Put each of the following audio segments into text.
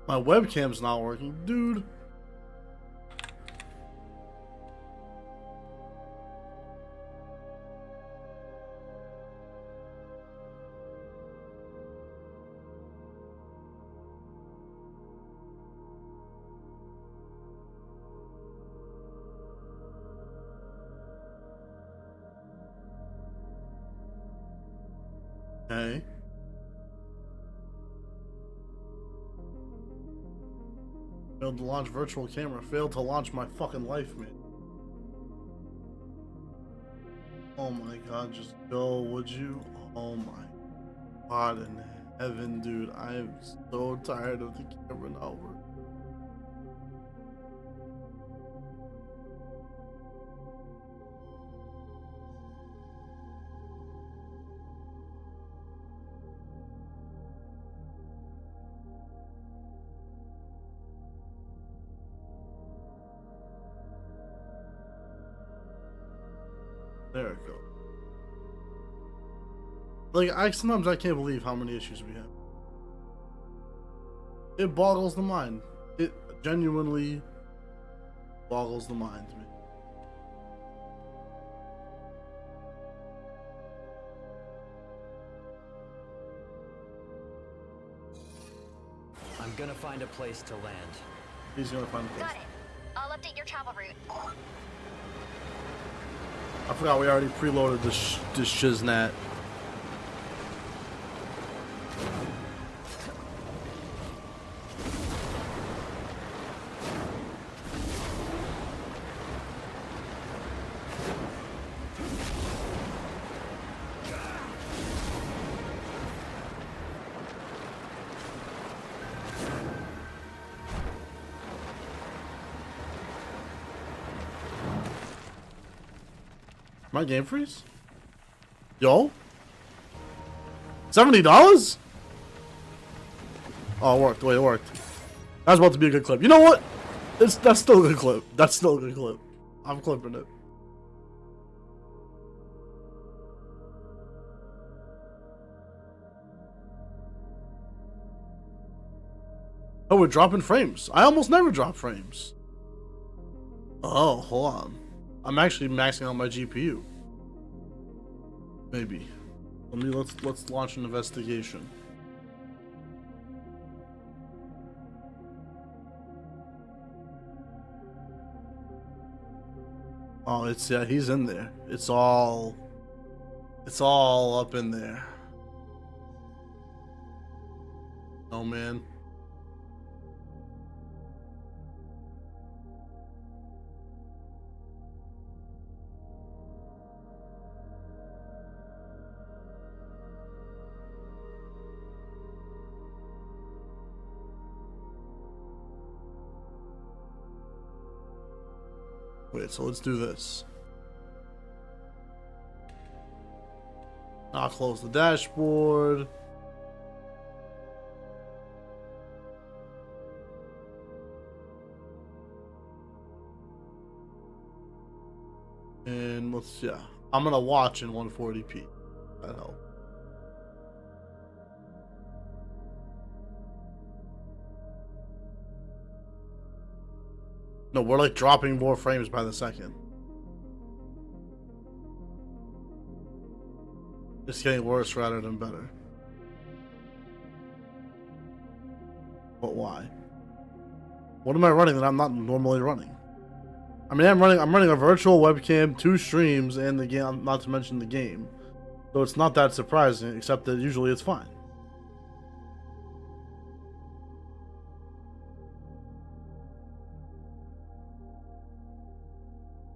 My webcam's not working, dude. Okay. Failed to launch virtual camera. Failed to launch my fucking life, man. Oh my god, just go, would you? Oh my god in heaven, dude. I am so tired of the camera not working. There it goes. Like, sometimes I can't believe how many issues we have. It boggles the mind. It genuinely boggles the mind, man. I'm gonna find a place to land. He's gonna find a place. Got it. I'll update your travel route. I forgot we already preloaded this shiznat. My game freeze? Yo? $70? Oh, it worked. Wait, it worked. That's about to be a good clip. You know what? That's still a good clip. That's still a good clip. I'm clipping it. Oh, we're dropping frames. I almost never drop frames. Oh, hold on. I'm actually maxing out my GPU. Maybe. Let's launch an investigation. Oh, yeah, he's in there. It's all up in there. Oh man. Wait, so let's do this. I'll close the dashboard. And yeah. I'm gonna watch in 140p. That helps. No, we're like dropping more frames by the second. It's getting worse rather than better. But why? What am I running that I'm not normally running? I mean, I'm running a virtual webcam, 2 streams, and the game, not to mention the game. So it's not that surprising, except that usually it's fine.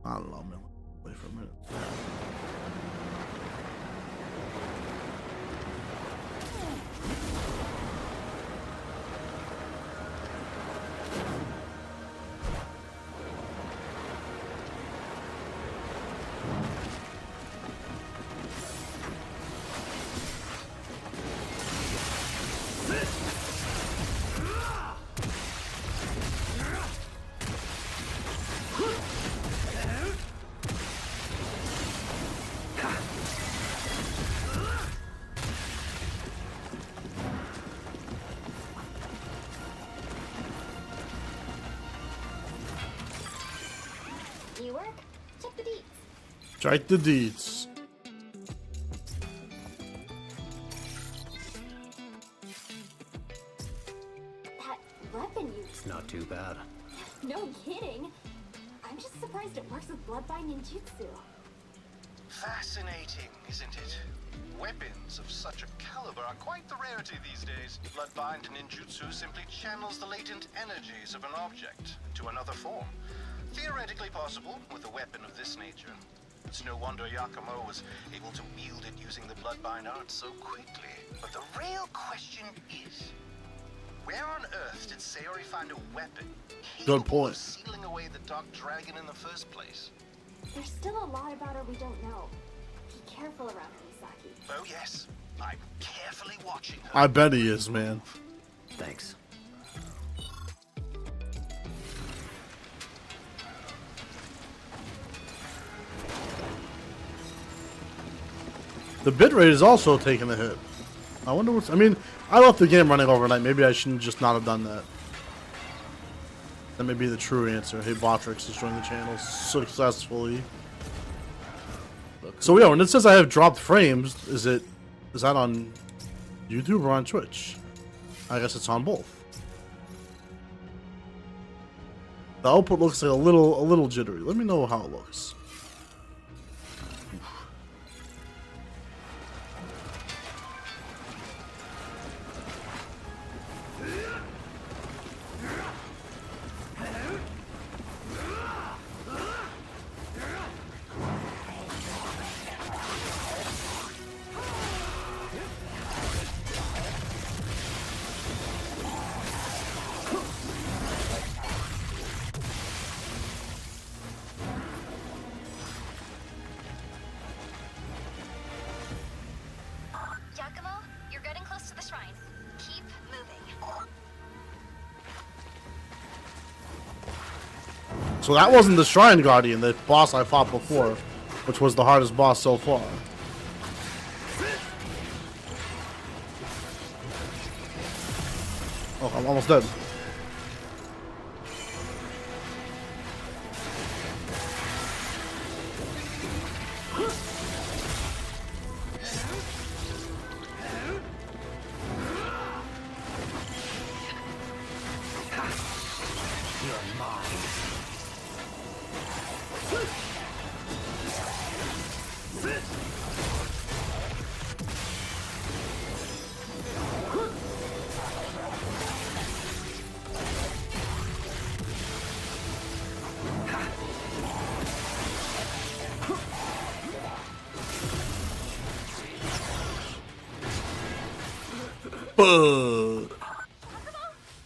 I don't know, man. Wait for a minute. Strike the deeds. That weapon you... It's not too bad. No kidding. I'm just surprised it works with bloodbind ninjutsu. Fascinating, isn't it? Weapons of such a caliber are quite the rarity these days. Bloodbind ninjutsu simply channels the latent energies of an object to another form. Theoretically possible with a weapon of this nature. It's no wonder Yakumo was able to wield it using the bloodbind art so quickly. But the real question is, where on earth did Sayori find a weapon Good capable point. of sealing away the Dark Dragon in the first place? There's still a lot about her we don't know. Be careful around her, Misaki. Oh yes, I'm carefully watching her. I bet he is, man. Thanks. The bitrate is also taking a hit. I wonder what's... I mean, I left the game running overnight. Maybe I shouldn't just not have done that. That may be the true answer. Hey, Botrix has joined the channel successfully. So yeah, when it says I have dropped frames, is that on YouTube or on Twitch? I guess it's on both. The output looks like a little jittery. Let me know how it looks. Yakumo, you're getting close to the shrine. Keep moving. So that wasn't the Shrine Guardian, the boss I fought before, which was the hardest boss so far. Oh, I'm almost dead.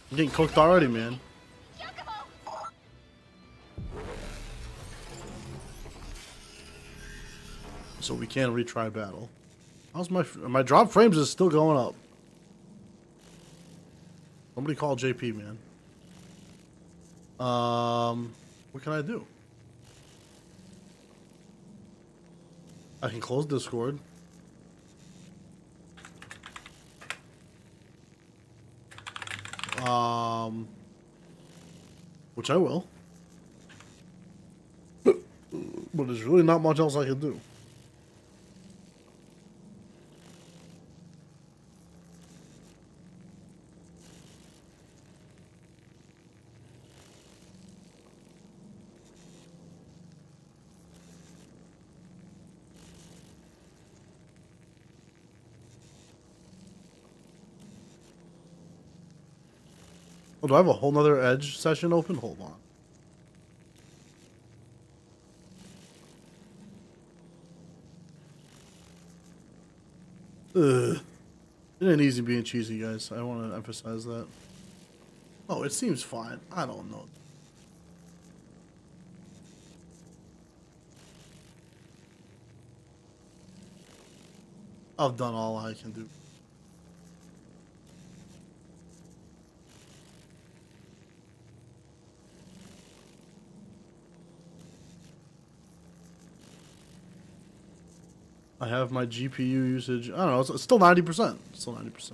I'm getting cooked already, man. Yakumo! So we can't retry battle. How's my drop frames is still going up? Somebody call JP, man. What can I do? I can close Discord. Which I will. But there's really not much else I can do. Oh, do I have a whole nother Edge session open? Hold on. Ugh. It ain't easy being cheesy, guys. I want to emphasize that. Oh, it seems fine. I don't know. I've done all I can do. I have my GPU usage. I don't know. It's still 90%. Still 90%.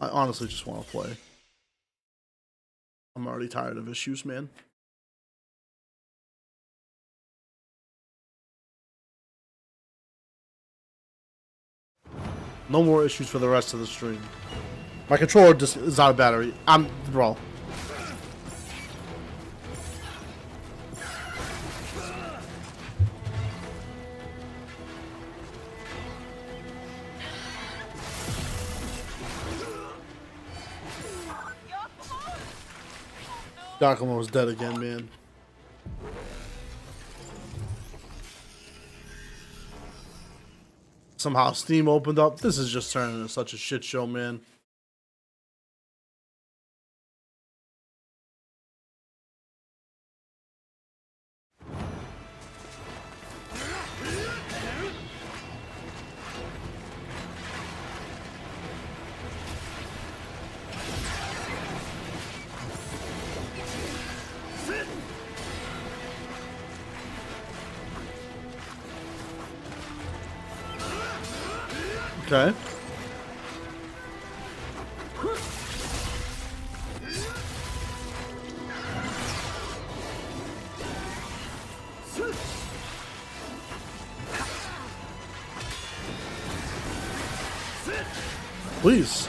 I honestly just want to play. I'm already tired of issues, man. No more issues for the rest of the stream. My controller just is out of battery. Bro. Giacomo was dead again, man. Somehow Steam opened up. This is just turning into such a shit show, man. Okay. Please.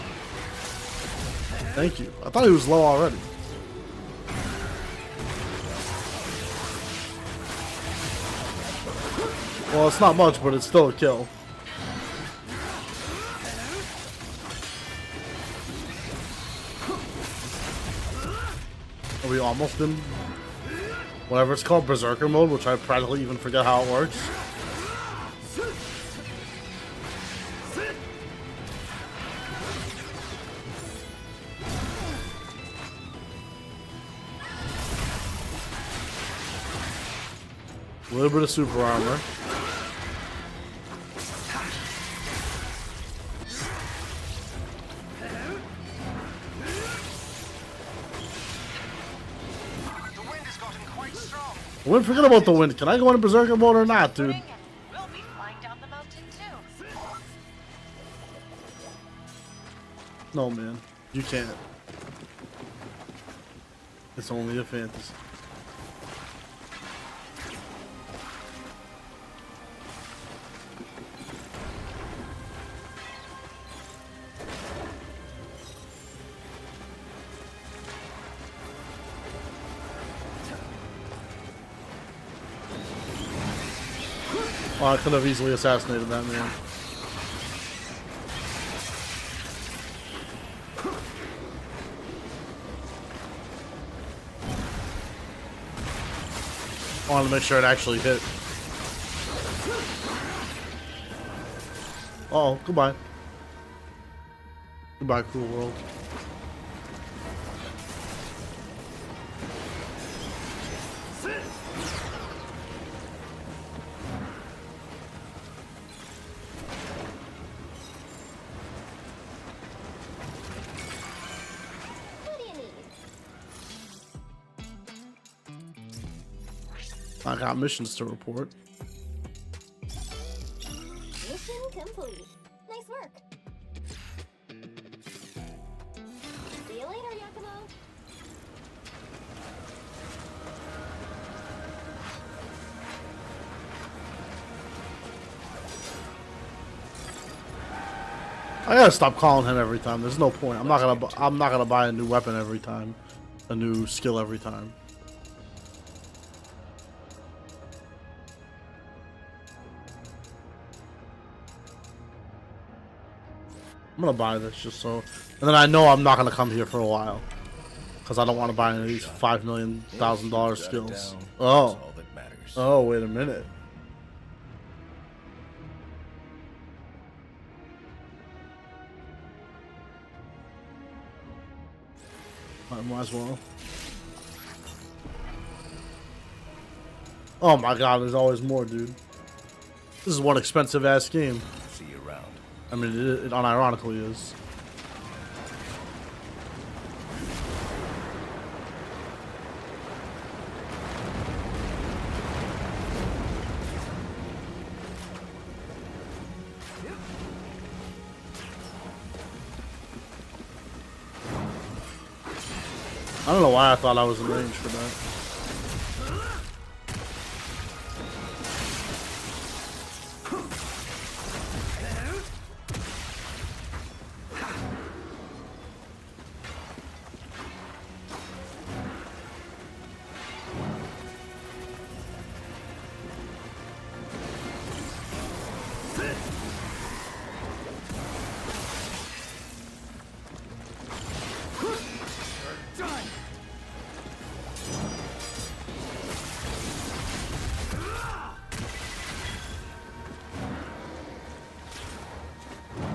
Thank you. I thought he was low already. Well, it's not much, but it's still a kill. Are we almost in whatever it's called, Berserker mode, which I practically even forget how it works? A little bit of super armor. Well, forget about the wind. Can I go into Berserker mode or not, dude? We'll be flying down the mountain too. No, man. You can't. It's only a fantasy. Oh, I could have easily assassinated that man. I wanted to make sure it actually hit. Uh oh, goodbye. Goodbye, cool world. I got missions to report. Mission complete. Nice work. See you later, Yakumo. I gotta stop calling him every time. There's no point. I'm not gonna buy a new weapon every time, a new skill every time. I'm gonna buy this just so, and then I know I'm not gonna come here for a while, because I don't want to buy any of these $5 million skills. Oh, oh, wait a minute. I might as well. Oh my God, there's always more, dude. This is one expensive ass game. See you around. I mean, it unironically is. I don't know why I thought I was in range for that.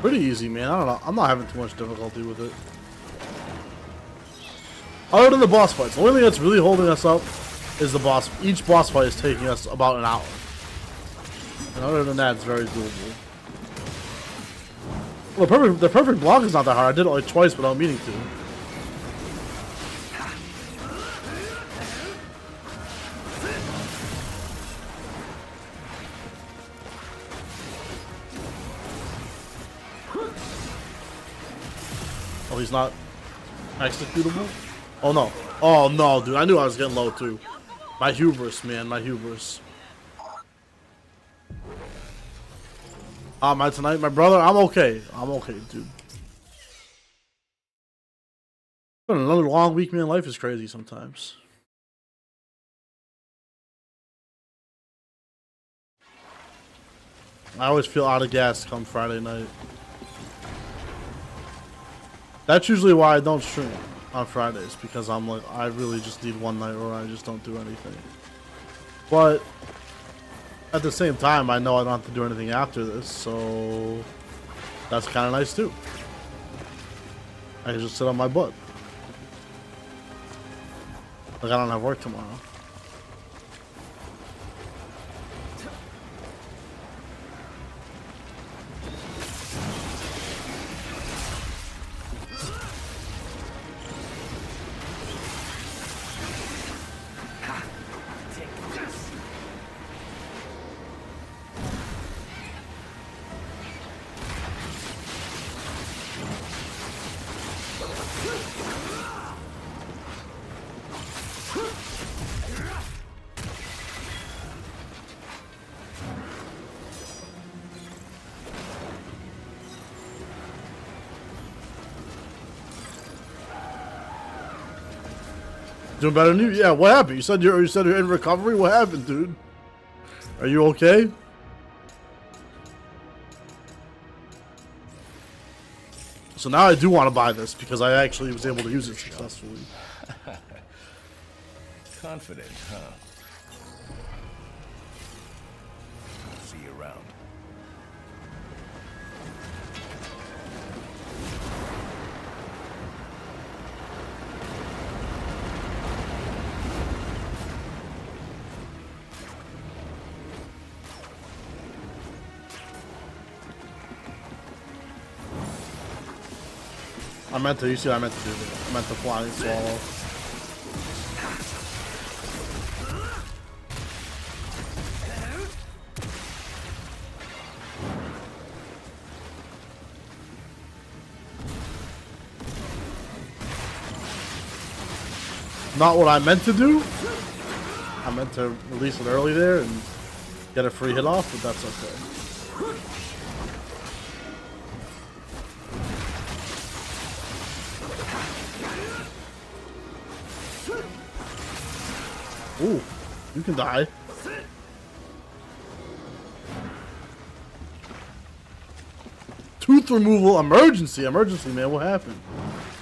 Pretty easy, man. I don't know. I'm not having too much difficulty with it. Other than the boss fights, the only thing that's really holding us up is the boss. Each boss fight is taking us about an hour. And other than that, it's very doable. Well, the perfect block is not that hard. I did it like twice without meaning to. Oh, he's not executable? Oh no. Oh no, dude. I knew I was getting low too. My hubris, man. My hubris. Tonight, my brother, I'm okay. I'm okay, dude. Been another long week, man. Life is crazy sometimes. I always feel out of gas come Friday night. That's usually why I don't stream on Fridays, because I'm like, I really just need one night where I just don't do anything. But at the same time, I know I don't have to do anything after this, so that's kind of nice too. I can just sit on my butt. Like I don't have work tomorrow. Doing better than you? Yeah, what happened? You said you're in recovery? What happened, dude? Are you okay? So now I do want to buy this because I actually was able to use it successfully. Confident, huh? See you around. I meant to, you see what I meant to do there. I meant to fly and swallow. Not what I meant to do. I meant to release it early there and get a free hit off, but that's okay. Ooh, you can die. Tooth removal emergency, man. What happened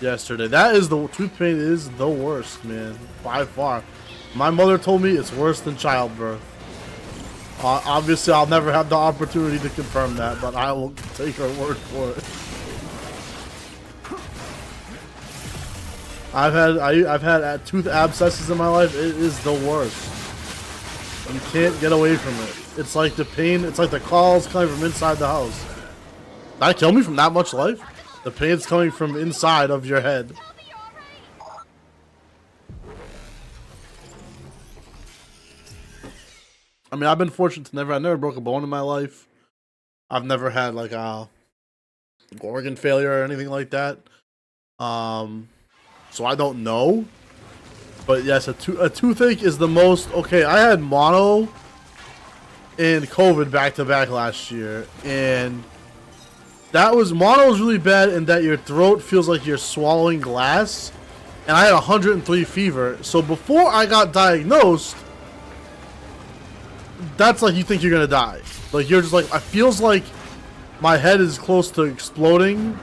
yesterday? That is the tooth pain is the worst, man, by far. My mother told me it's worse than childbirth. Obviously, I'll never have the opportunity to confirm that, but I will take her word for it. I've had tooth abscesses in my life. It is the worst. You can't get away from it. It's like the pain. It's like the calls coming from inside the house. Did that kill me from that much life? The pain's coming from inside of your head. I mean, I've been fortunate to I never broke a bone in my life. I've never had like a organ failure or anything like that. So I don't know, but yes, a toothache is the most. Okay, I had mono and COVID back to back last year, and mono was really bad in that your throat feels like you're swallowing glass, and I had 103 fever. So before I got diagnosed, that's like you think you're gonna die. Like you're just like, it feels like my head is close to exploding.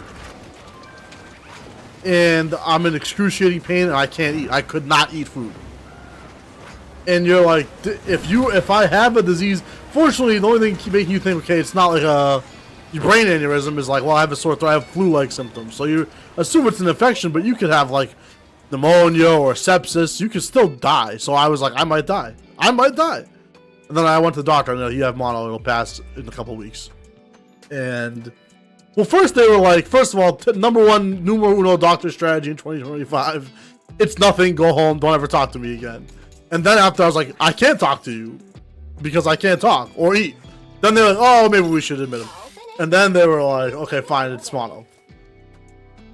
And I'm in excruciating pain and I can't eat. I could not eat food. And you're like, if I have a disease, fortunately the only thing making you think, okay, it's not like your brain aneurysm is like, well, I have a sore throat, I have flu-like symptoms. So you assume it's an infection, but you could have like pneumonia or sepsis. You could still die. So I was like, I might die. I might die. And then I went to the doctor, and you have mono, it'll pass in a couple weeks. And well, first they were like, first of all, number one, numero uno doctor strategy in 2025. It's nothing, go home, don't ever talk to me again. And then after I was like, I can't talk to you because I can't talk or eat. Then they're like, oh, maybe we should admit him. And then they were like, okay, fine, it's mono.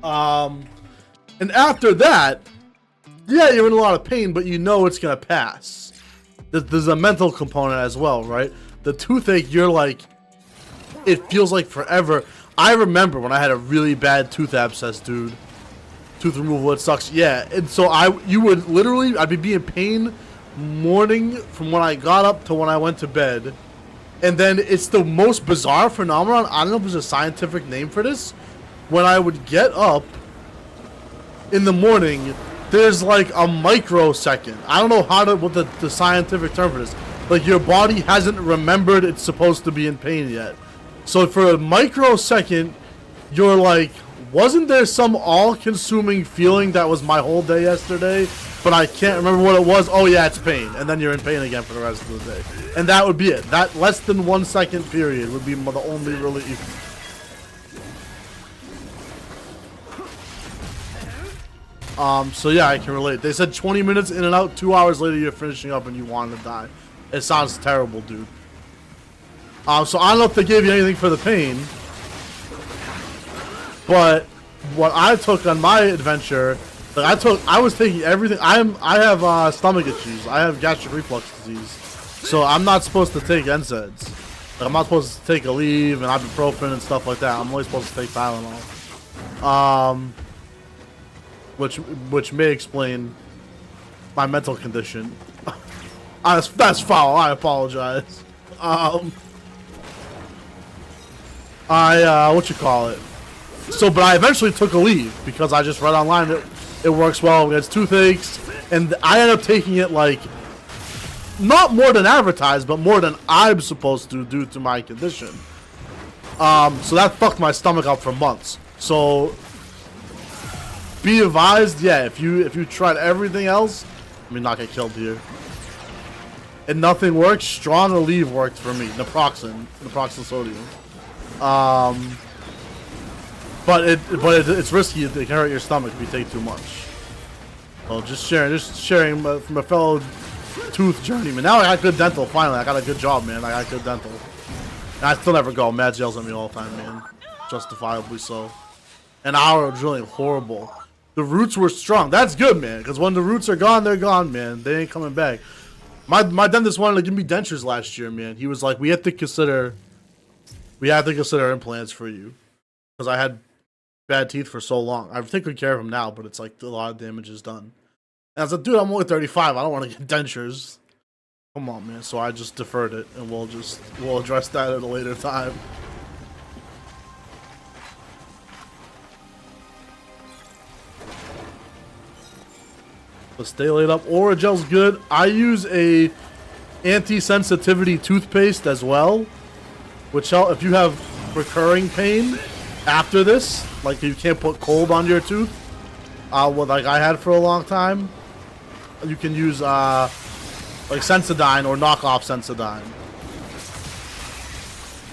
And after that, yeah, you're in a lot of pain, but you know it's gonna pass. There's a mental component as well, right? The toothache, you're like, it feels like forever. I remember when I had a really bad tooth abscess, dude. Tooth removal, it sucks. Yeah, and so you would literally, I'd be in pain morning from when I got up to when I went to bed. And then it's the most bizarre phenomenon. I don't know if there's a scientific name for this. When I would get up in the morning, there's like a microsecond. I don't know what the scientific term for this. Like your body hasn't remembered it's supposed to be in pain yet. So for a microsecond, you're like, wasn't there some all-consuming feeling that was my whole day yesterday, but I can't remember what it was? Oh yeah, it's pain. And then you're in pain again for the rest of the day. And that would be it. That less than 1 second period would be the only relief. So yeah, I can relate. They said 20 minutes in and out, 2 hours later you're finishing up and you want to die. It sounds terrible, dude. So I don't know if they gave you anything for the pain, but what I took on my adventure, like I was taking everything. I have stomach issues. I have gastric reflux disease, so I'm not supposed to take NSAIDs. Like I'm not supposed to take Aleve and ibuprofen and stuff like that. I'm only supposed to take Tylenol. Which may explain my mental condition. That's foul. I apologize. What you call it? So, but I eventually took Aleve because I just read online it works well against toothaches, and I ended up taking it like not more than advertised, but more than I'm supposed to due to my condition. So that fucked my stomach up for months. So be advised, yeah, if you tried everything else, I mean, not get killed here, and nothing works, strong Aleve worked for me. Naproxen sodium. But it's risky. It can hurt your stomach if you take too much. Well, just sharing from a fellow tooth journeyman. Now I got good dental. Finally, I got a good job, man. I got good dental. And I still never go. Matt yells at me all the time, man. Justifiably so. An hour of drilling, horrible. The roots were strong. That's good, man. Because when the roots are gone, they're gone, man. They ain't coming back. My dentist wanted to give me dentures last year, man. He was like, we have to consider implants for you, because I had bad teeth for so long. I take good care of them now, but it's like a lot of damage is done. And I was like, dude, I'm only 35. I don't want to get dentures. Come on, man. So I just deferred it, and we'll address that at a later time. But stay laid up. Orogel's good. I use a anti-sensitivity toothpaste as well, which help if you have recurring pain after this, like you can't put cold on your tooth, what like I had for a long time. You can use like Sensodyne or knockoff Sensodyne.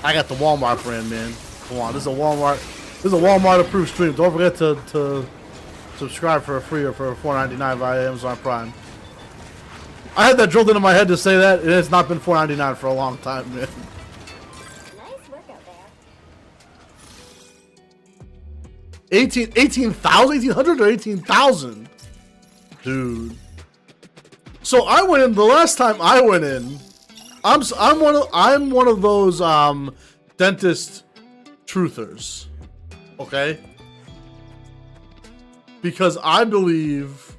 I got the Walmart brand, man. Come on, this is a Walmart approved stream. Don't forget to subscribe for a free or for $4.99 via Amazon Prime. I had that drilled into my head to say that. It has not been $4.99 for a long time, man. Nice work out there. 18,000 or 18,000? Dude. So I went in, the last time I went in, I'm one of those dentist truthers. Okay? Because I believe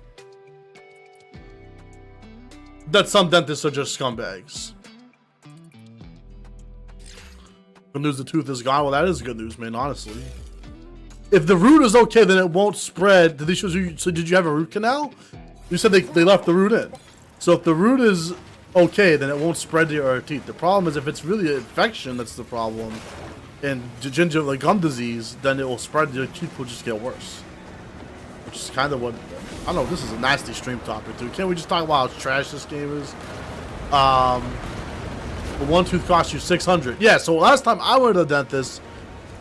that some dentists are just scumbags. Good news, the tooth is gone. Well, that is good news, man, honestly. If the root is okay, then it won't spread. Did they show you? So did you have a root canal? You said they left the root in. So if the root is okay, then it won't spread to your teeth. The problem is if it's really an infection that's the problem, and ginger like gum disease, then it will spread. Your teeth will just get worse. Which is kind of what I don't know. This is a nasty stream topic, dude. Can't we just talk about how trash this game is? One tooth costs you $600. Yeah. So last time I went to the dentist,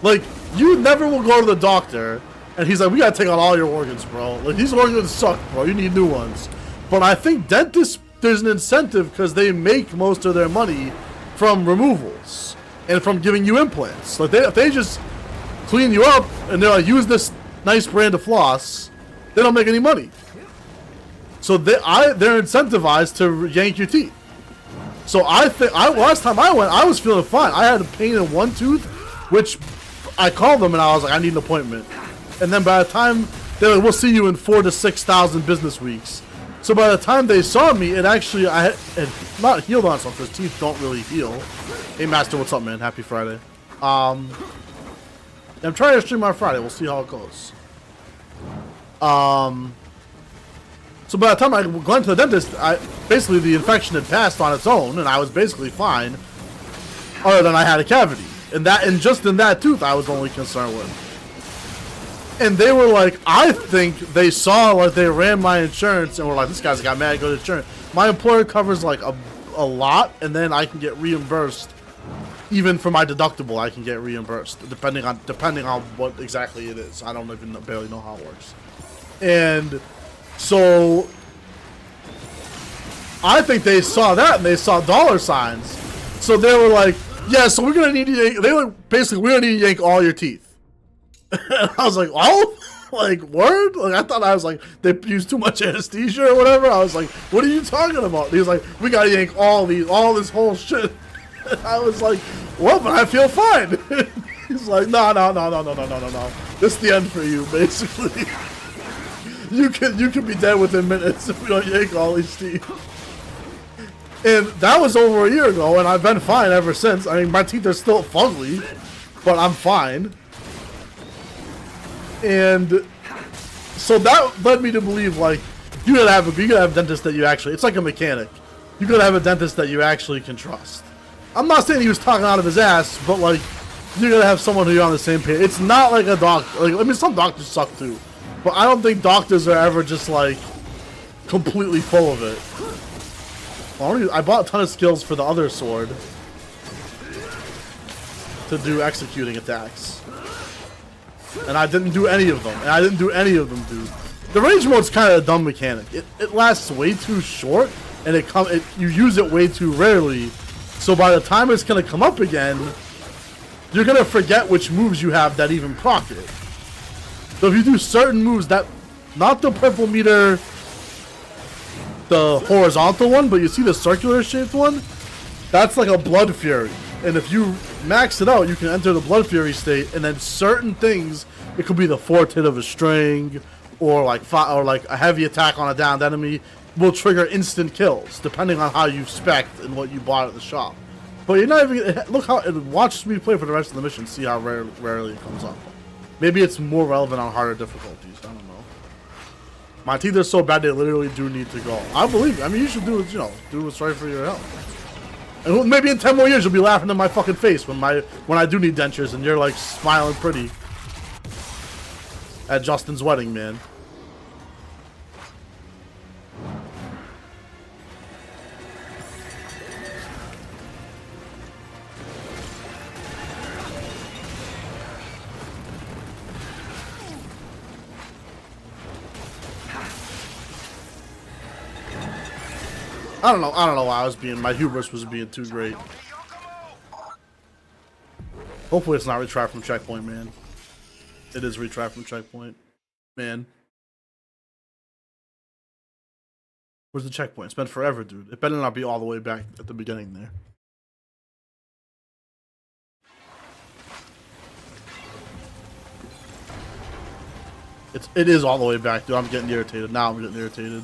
like you never will go to the doctor, and he's like, "We gotta take out all your organs, bro. Like these organs suck, bro. You need new ones." But I think dentists, there's an incentive because they make most of their money from removals and from giving you implants. Like if they just clean you up and they're like, use this nice brand of floss, they don't make any money. So they're incentivized to yank your teeth. So I think last time I went, I was feeling fine. I had a pain in one tooth, which I called them and I was like, I need an appointment. And then by the time they're like, we'll see you in 4,000 to 6,000 business weeks. So by the time they saw me, it actually, I had not healed on something, because teeth don't really heal. Hey Master, what's up, man? Happy Friday. I'm trying to stream on Friday. We'll see how it goes. So by the time I went to the dentist, basically the infection had passed on its own, and I was basically fine, other than I had a cavity. And just in that tooth, I was only concerned with. And they were like, I think they saw, like, they ran my insurance and were like, this guy's got mad good insurance. My employer covers, like, a lot, and then I can get reimbursed. Even for my deductible, I can get reimbursed, depending on what exactly it is. I don't even barely know how it works. And so, I think they saw that, and they saw dollar signs. So they were like, yeah, so we're going to need to yank, they were basically, we're going to need to yank all your teeth. And I was like, oh, like, word? Like, I thought I was like, they used too much anesthesia or whatever. I was like, what are you talking about? He was like, we gotta yank all this whole shit. And I was like, well, but I feel fine. He's like, no. This is the end for you, basically. You can be dead within minutes if we don't yank all these teeth. And that was over a year ago, and I've been fine ever since. I mean, my teeth are still fugly, but I'm fine. And so that led me to believe, like, you gotta have a dentist that you actually, it's like a mechanic. You gotta have a dentist that you actually can trust. I'm not saying he was talking out of his ass, but like, you gotta have someone who you're on the same page. It's not like a doctor. Like, I mean, some doctors suck too, but I don't think doctors are ever just like completely full of it. I bought a ton of skills for the other sword to do executing attacks. And I didn't do any of them. Dude. The range mode's kind of a dumb mechanic. It lasts way too short, and you use it way too rarely. So by the time it's gonna come up again, you're gonna forget which moves you have that even proc it. So if you do certain moves that, not the purple meter, the horizontal one, but you see the circular shaped one, that's like a Blood Fury. And if you max it out, you can enter the Blood Fury state, and then certain things, it could be the fourth hit of a string, or like a heavy attack on a downed enemy, will trigger instant kills, depending on how you spec and what you bought at the shop. But you're not even, look how, watch me play for the rest of the mission, see how rarely it comes up. Maybe it's more relevant on harder difficulties, I don't know. My teeth are so bad they literally do need to go. I believe, I mean, you should do what's right for your health. And maybe in 10 more years you'll be laughing in my fucking face when I do need dentures and you're like smiling pretty at Justin's wedding, man. I don't know why my hubris was being too great. Hopefully it's not retry from checkpoint, man. It is retry from checkpoint. Man. Where's the checkpoint? It's been forever, dude. It better not be all the way back at the beginning there. It is all the way back, dude. I'm getting irritated. Now I'm getting irritated.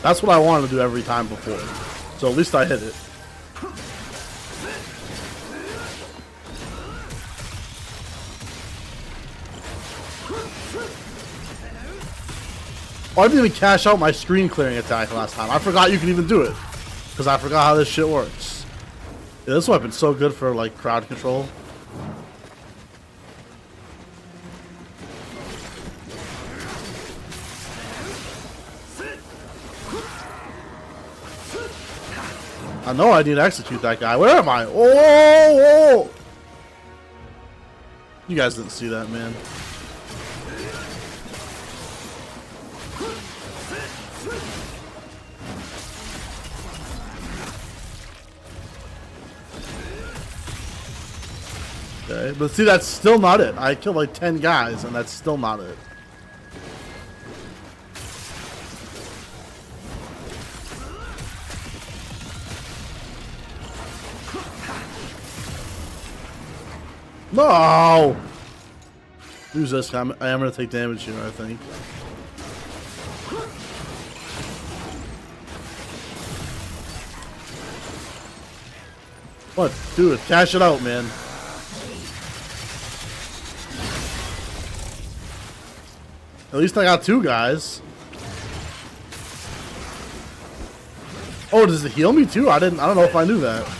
That's what I wanted to do every time before. So at least I hit it. Oh, I didn't even cash out my screen clearing attack last time. I forgot you can even do it. Because I forgot how this shit works. Yeah, this weapon's so good for like crowd control. I know I need to execute that guy. Where am I? Oh! You guys didn't see that, man. Okay, but see, that's still not it. I killed like 10 guys, and that's still not it. No! Use this. I am going to take damage here, I think. What? Dude, cash it out, man. At least I got 2 guys. Oh, does it heal me too? I don't know if I knew that.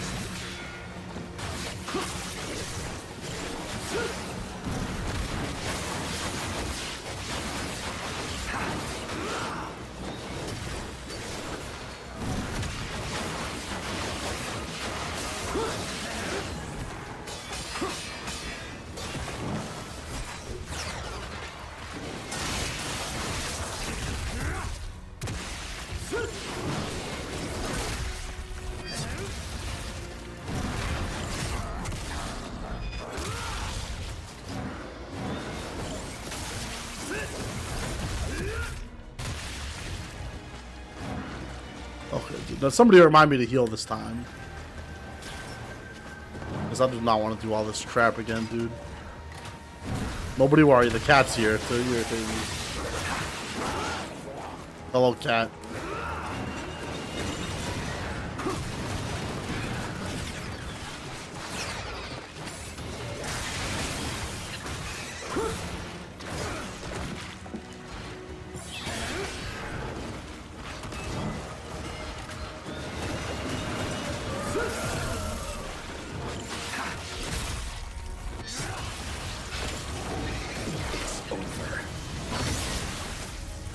Okay, dude. Now somebody remind me to heal this time. Because I do not want to do all this crap again, dude. Nobody worry, the cat's here to irritate me. Hello, cat.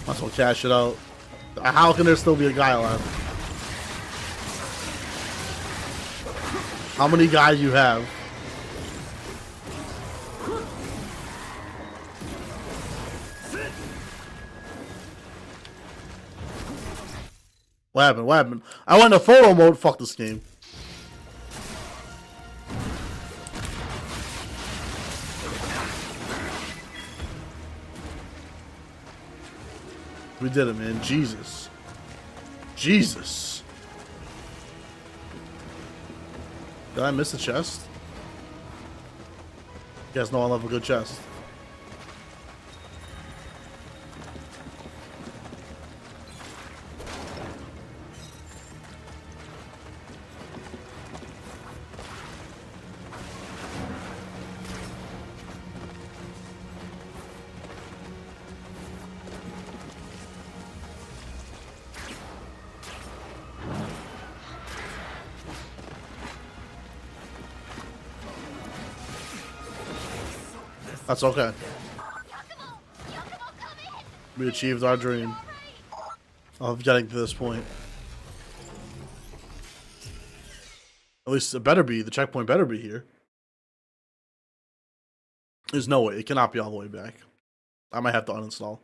Might as well cash it out. How can there still be a guy left? How many guys you have? What happened? What happened? I went to photo mode. Fuck this game. We did it, man. Jesus. Jesus. Did I miss a chest? You guys know I love a good chest. That's okay. We achieved our dream of getting to this point. At least it better be. The checkpoint better be here. There's no way. It cannot be all the way back. I might have to uninstall.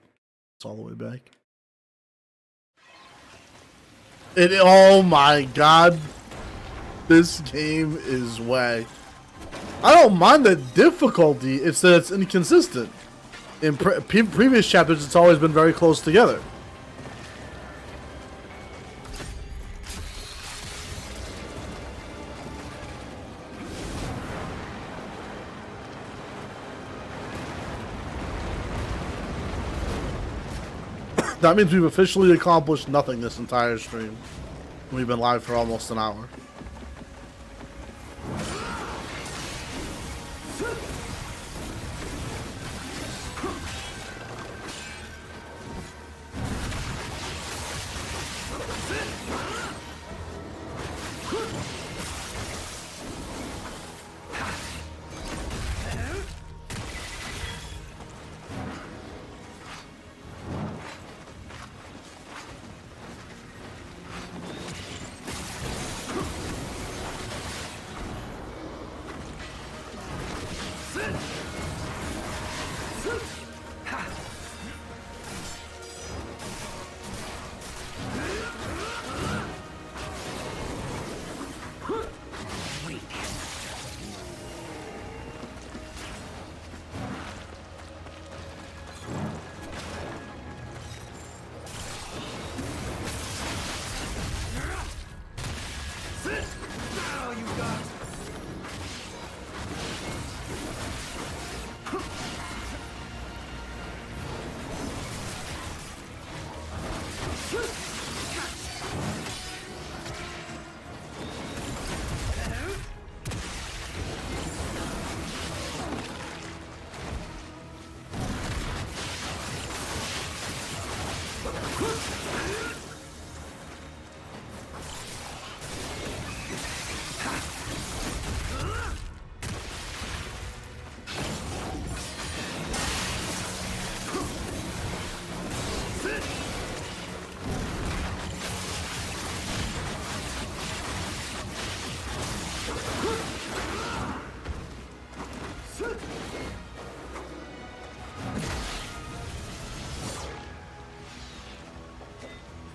It's all the way back. Oh my god. This game is whack. I don't mind the difficulty, it's that it's inconsistent. In previous chapters, it's always been very close together. That means we've officially accomplished nothing this entire stream. We've been live for almost an hour.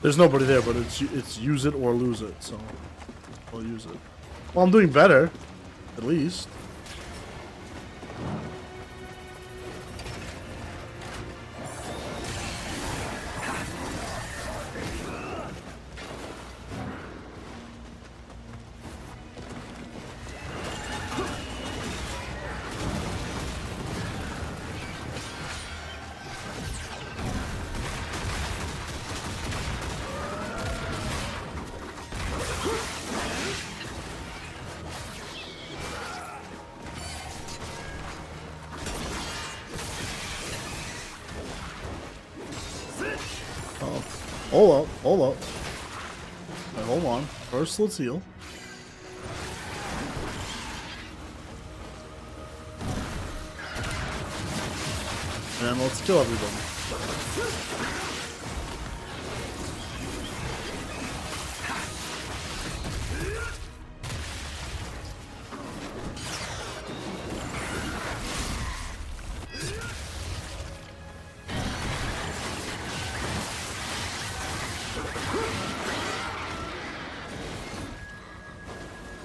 There's nobody there, but it's use it or lose it, so I'll use it. Well, I'm doing better, at least. Hold up. Wait, hold on. First, let's heal. And let's kill everybody.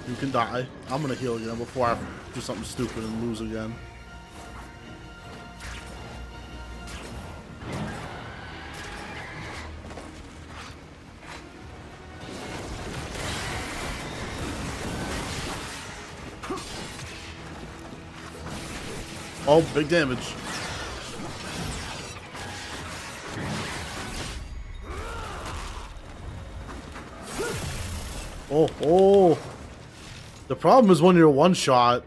You can die. I'm gonna heal again before I do something stupid and lose again. Oh, big damage. Oh. The problem is when you're one shot,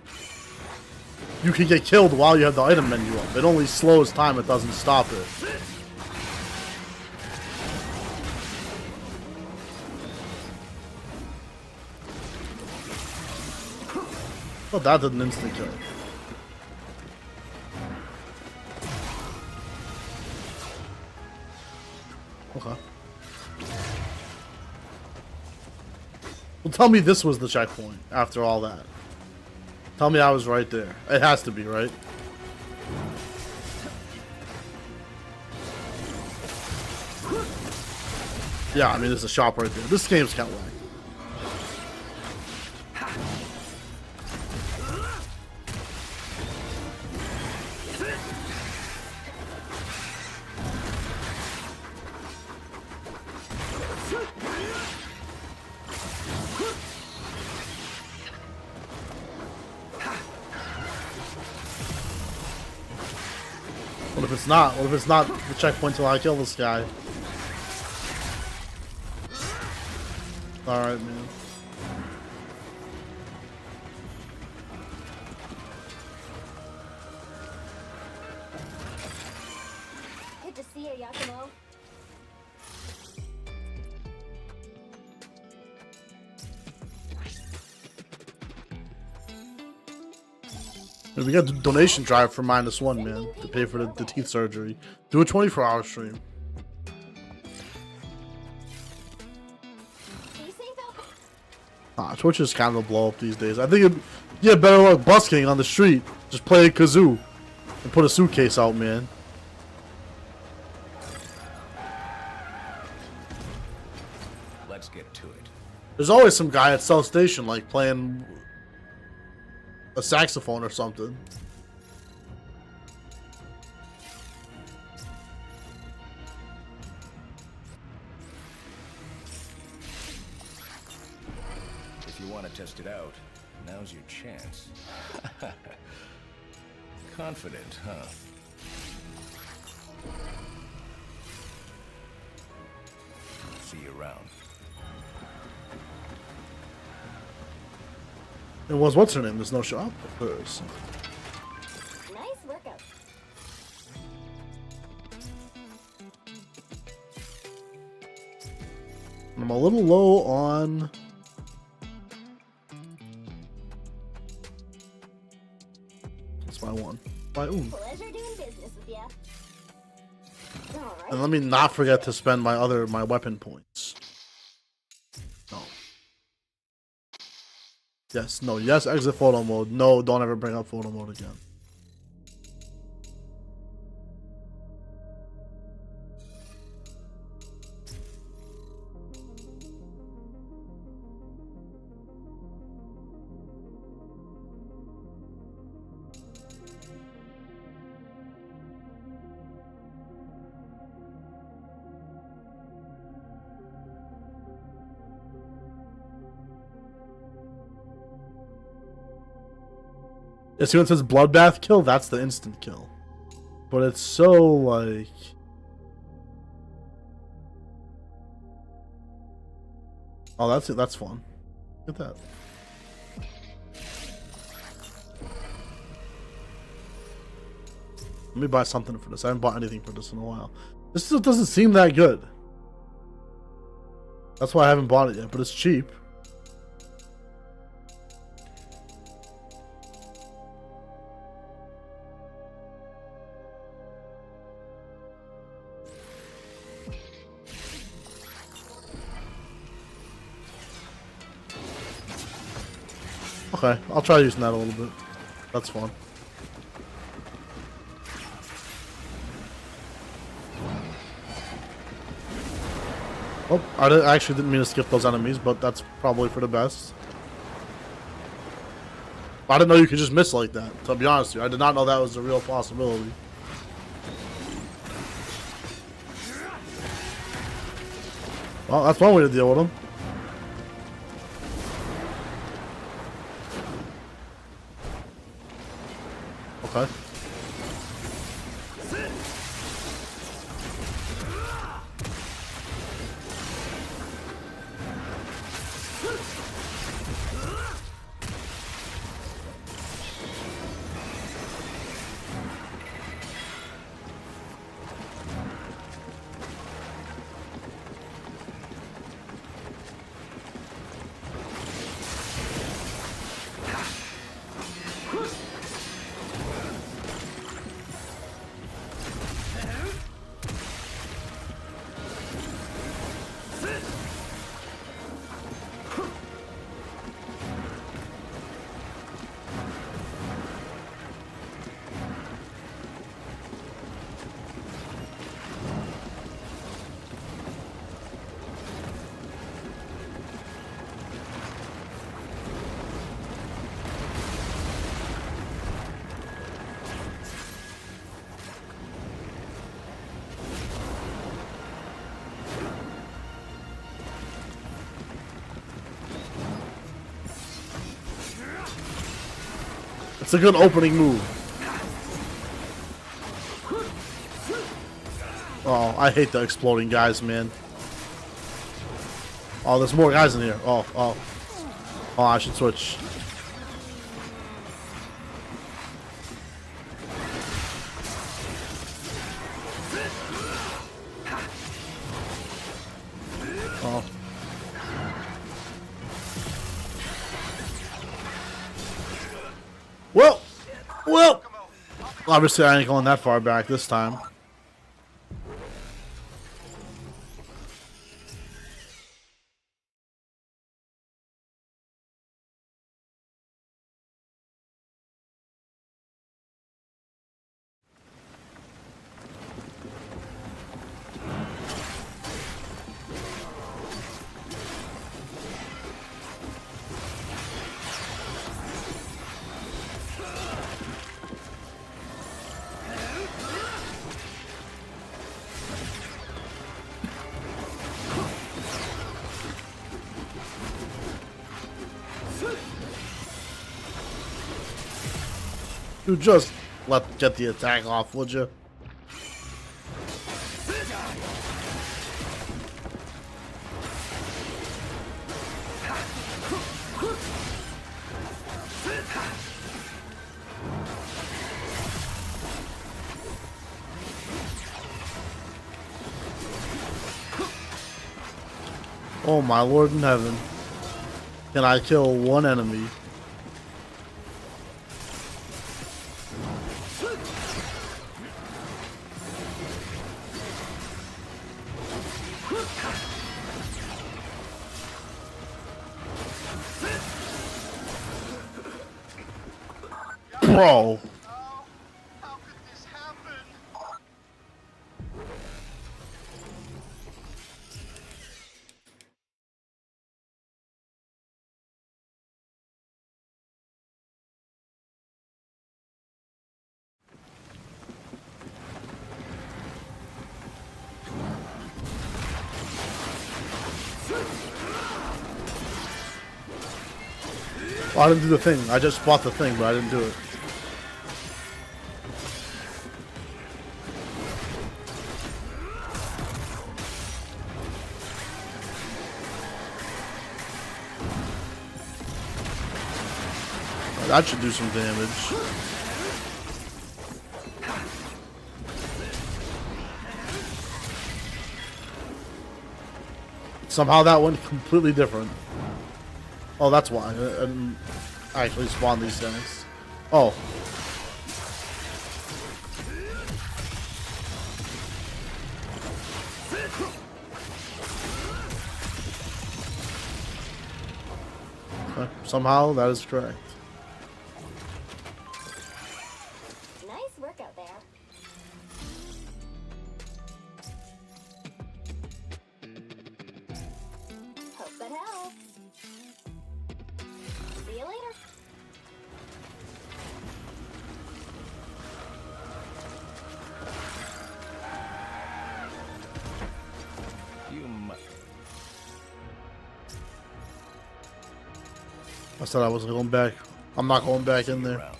you can get killed while you have the item menu up. It only slows time, it doesn't stop it. Oh, that did an instant kill. Okay. Well, tell me this was the checkpoint after all that. Tell me I was right there. It has to be, right? Yeah, I mean, there's a shop right there. This game's kind of whack. What if it's not? What if it's not the checkpoint till I kill this guy? Alright, man. Good to see you, Yakumo. We got the donation drive for -1, man, to pay for the teeth surgery. Do a 24-hour stream. Be safe out there. Twitch is kind of a blow up these days. I think you get better luck busking on the street. Just play a kazoo and put a suitcase out, man. Let's get to it. There's always some guy at South Station like playing a saxophone or something. If you want to test it out, now's your chance. Confident, huh? See you around. It was, what's her name? There's no shop of hers. Nice workout. I'm a little low on. That's my one. My ooh. Pleasure doing business with ya. Alright. And let me not forget to spend my weapon points. No. Yes, no, yes, exit photo mode. No, don't ever bring up photo mode again. Yeah, see when it says bloodbath kill, that's the instant kill. But it's so like oh, that's it, that's fun. Look at that. Let me buy something for this. I haven't bought anything for this in a while. This still doesn't seem that good. That's why I haven't bought it yet, but it's cheap. Okay, I'll try using that a little bit. That's fun. Oh, I actually didn't mean to skip those enemies, but that's probably for the best. I didn't know you could just miss like that, to be honest with you. I did not know that was a real possibility. Well, that's one way to deal with them. Okay. It's a good opening move. Oh, I hate the exploding guys, man. Oh, there's more guys in here. Oh, I should switch. Oh. Well, obviously I ain't going that far back this time. You just get the attack off, would you? Oh my Lord in heaven. Can I kill one enemy? Bro. How could this happen? Oh, I didn't do the thing. I just bought the thing, but I didn't do it. That should do some damage. Somehow that went completely different. Oh, that's why. I actually spawned these things. Oh. Somehow that is correct. Nice work out there. Hope that helps. See you later. You might. I said I wasn't going back. I'm not going back in there. Around.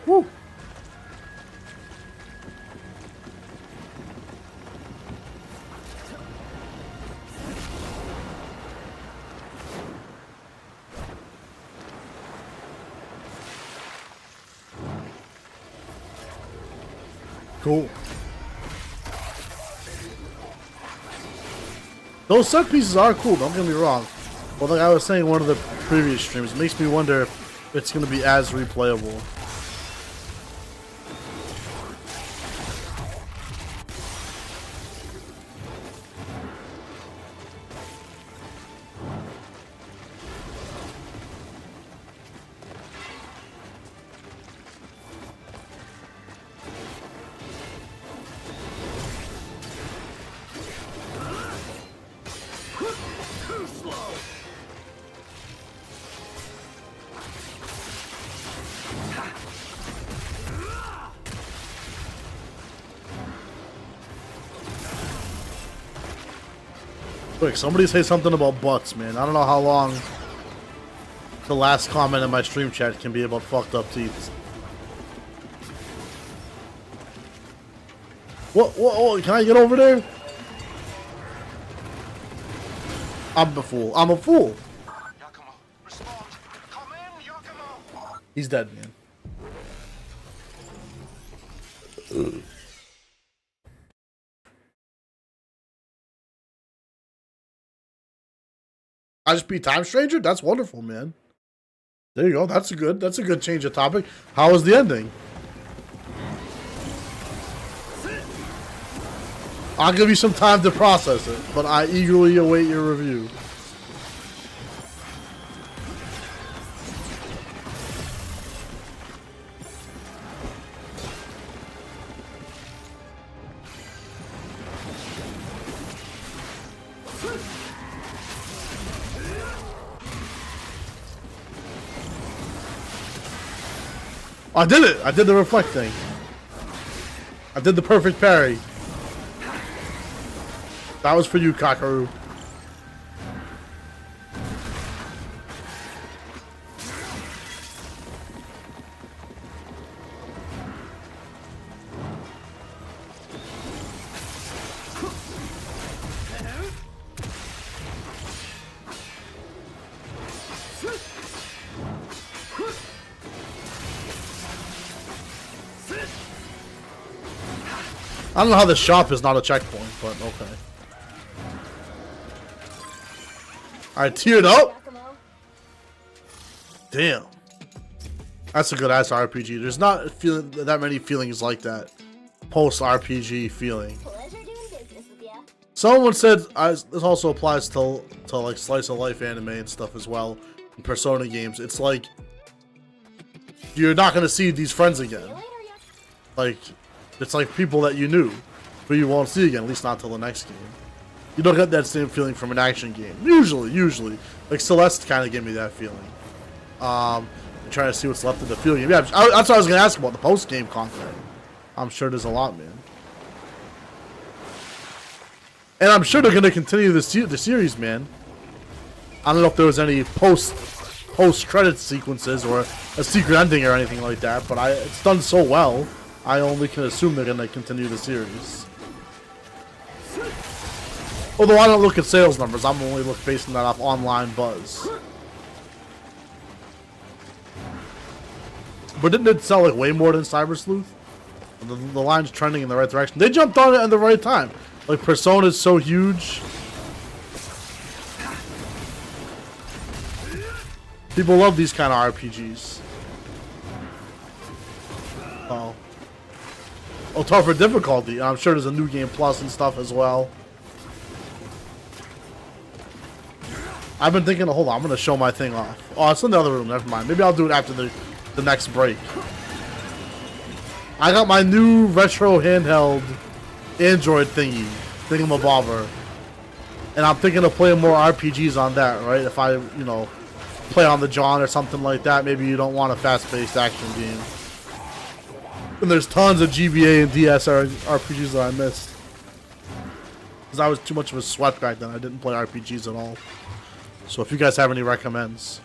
Woo. Cool. Those set pieces are cool, don't get me wrong. But like I was saying in one of the previous streams, it makes me wonder if it's going to be as replayable. Quick, somebody say something about butts, man. I don't know how long The last comment in my stream chat can be about fucked up teeth. What? Can I get over there? I'm a fool. I'm a fool. Yakumo, respond. Come in, Yakumo. He's dead, man. I just beat Time Stranger? That's wonderful, man. There you go. That's a good change of topic. How was the ending? I'll give you some time to process it, but I eagerly await your review. I did it! I did the reflect thing. I did the perfect parry. That was for you, Kakaru. I don't know how the shop is not a checkpoint, but okay. I teared up. Damn. That's a good ass RPG. There's not that many feelings like that. Post RPG feeling. Someone said this also applies to like slice of life anime and stuff as well. In Persona games, it's like you're not gonna see these friends again. Like it's like people that you knew, but you won't see again. At least not till the next game. You don't get that same feeling from an action game. Usually. Like Celeste kind of gave me that feeling. I'm trying to see what's left of the field game. Yeah, that's what I was going to ask about, the post-game content. I'm sure there's a lot, man. And I'm sure they're going to continue the series, man. I don't know if there was any post-credit sequences or a secret ending or anything like that, but it's done so well, I only can assume they're going to continue the series. Although I don't look at sales numbers, I'm only basing that off online buzz. But didn't it sell like way more than Cyber Sleuth? The line's trending in the right direction. They jumped on it at the right time. Like Persona is so huge. People love these kind of RPGs. Oh, tougher difficulty. I'm sure there's a new game plus and stuff as well. I've been thinking, hold on, I'm going to show my thing off. Oh, it's in the other room, never mind. Maybe I'll do it after the next break. I got my new retro handheld Android thingamabobber. And I'm thinking of playing more RPGs on that, right? If I, play on the John or something like that, maybe you don't want a fast-paced action game. And there's tons of GBA and DS RPGs that I missed. Because I was too much of a sweat back then. I didn't play RPGs at all. So if you guys have any recommends.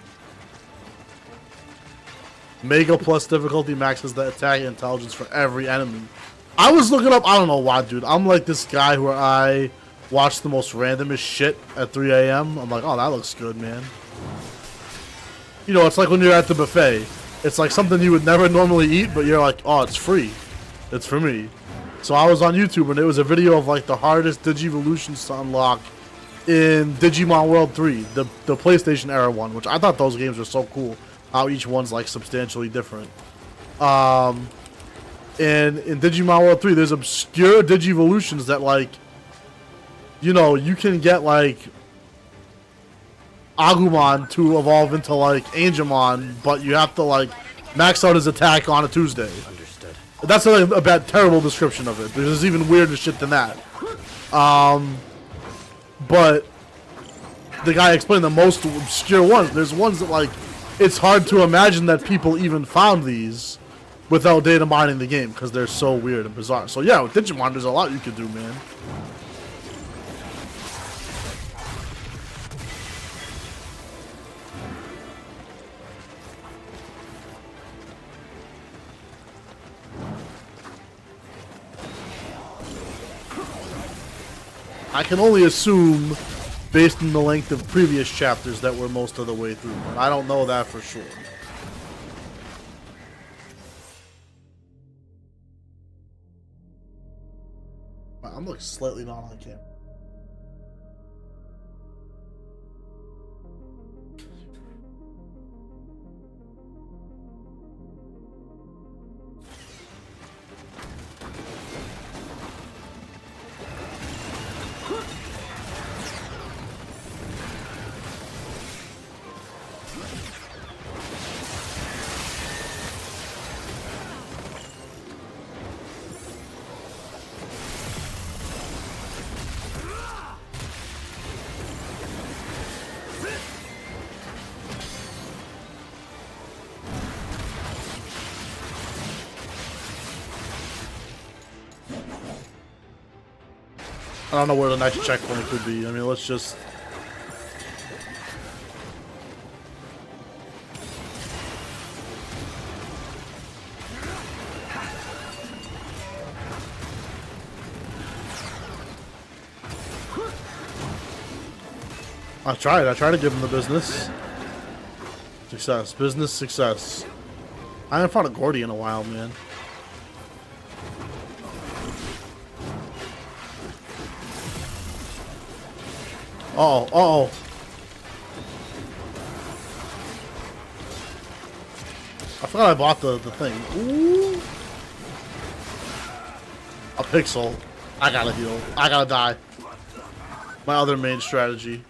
Mega plus difficulty maxes the attack intelligence for every enemy. I was looking up, I don't know why, dude. I'm like this guy where I watch the most randomest shit at 3 a.m. I'm like, oh, that looks good, man. It's like when you're at the buffet. It's like something you would never normally eat, but you're like, oh, it's free. It's for me. So I was on YouTube and it was a video of like the hardest Digivolutions to unlock in Digimon World 3, the PlayStation era one, which I thought those games were so cool. How each one's like substantially different. And in Digimon World 3, there's obscure Digivolutions that like, you can get like Agumon to evolve into like Angemon, but you have to like max out his attack on a Tuesday. Understood. That's a bad, terrible description of it. There's even weirder shit than that. But the guy explained the most obscure ones. There's ones that like it's hard to imagine that people even found these without data mining the game because they're so weird and bizarre. So yeah, with Digimon, there's a lot you could do, man. I can only assume, based on the length of previous chapters, that we're most of the way through, but I don't know that for sure. I'm like slightly not on camera. I don't know where the next checkpoint could be. I mean, let's just... I tried to give him the business. Success. Business success. I haven't fought a Gordy in a while, man. Uh-oh, uh-oh. I forgot I bought the thing. Ooh. A pixel. I gotta heal. I gotta die. My other main strategy.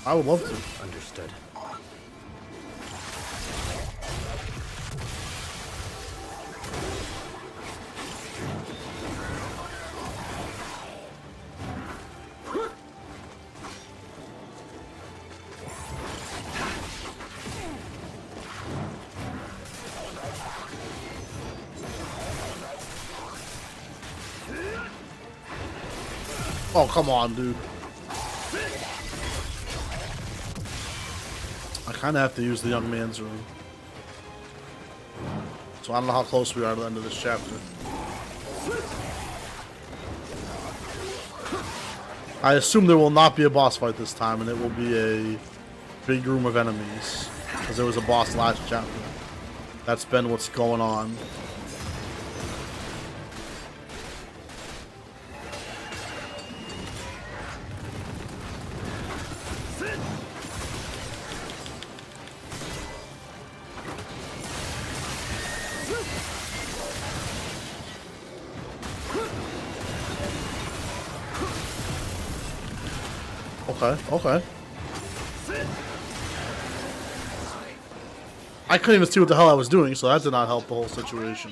I would love to. Understood. Oh, come on, dude. I kind of have to use the young man's room. So I don't know how close we are to the end of this chapter. I assume there will not be a boss fight this time, and it will be a big room of enemies. Because there was a boss last chapter. That's been what's going on. Okay. I couldn't even see what the hell I was doing, so that did not help the whole situation.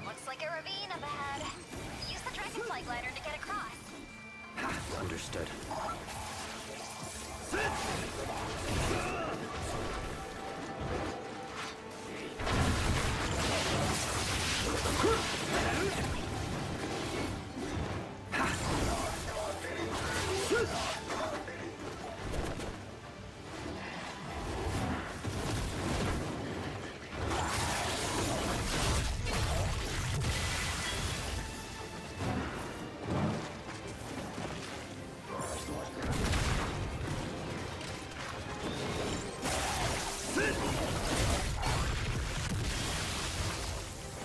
Looks like a ravine up ahead. Use the dragonfly glider to get across. Understood.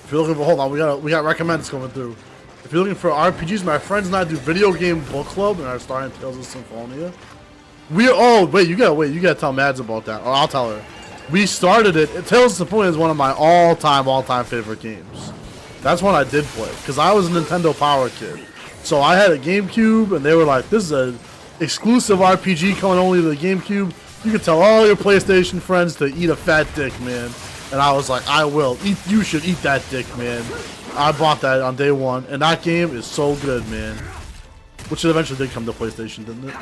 If you're looking for, hold on, we got recommends coming through. If you're looking for RPGs, my friends and I do video game book club and are starting Tales of Symphonia. You gotta tell Mads about that, or I'll tell her. We started it. Tales of Symphonia is one of my all-time favorite games. That's one I did play because I was a Nintendo Power kid. So I had a GameCube, and they were like, "This is an exclusive RPG coming only to the GameCube. You can tell all your PlayStation friends to eat a fat dick, man." And I was like, I will. You should eat that dick, man. I bought that on day one, and that game is so good, man. Which it eventually did come to PlayStation, didn't it?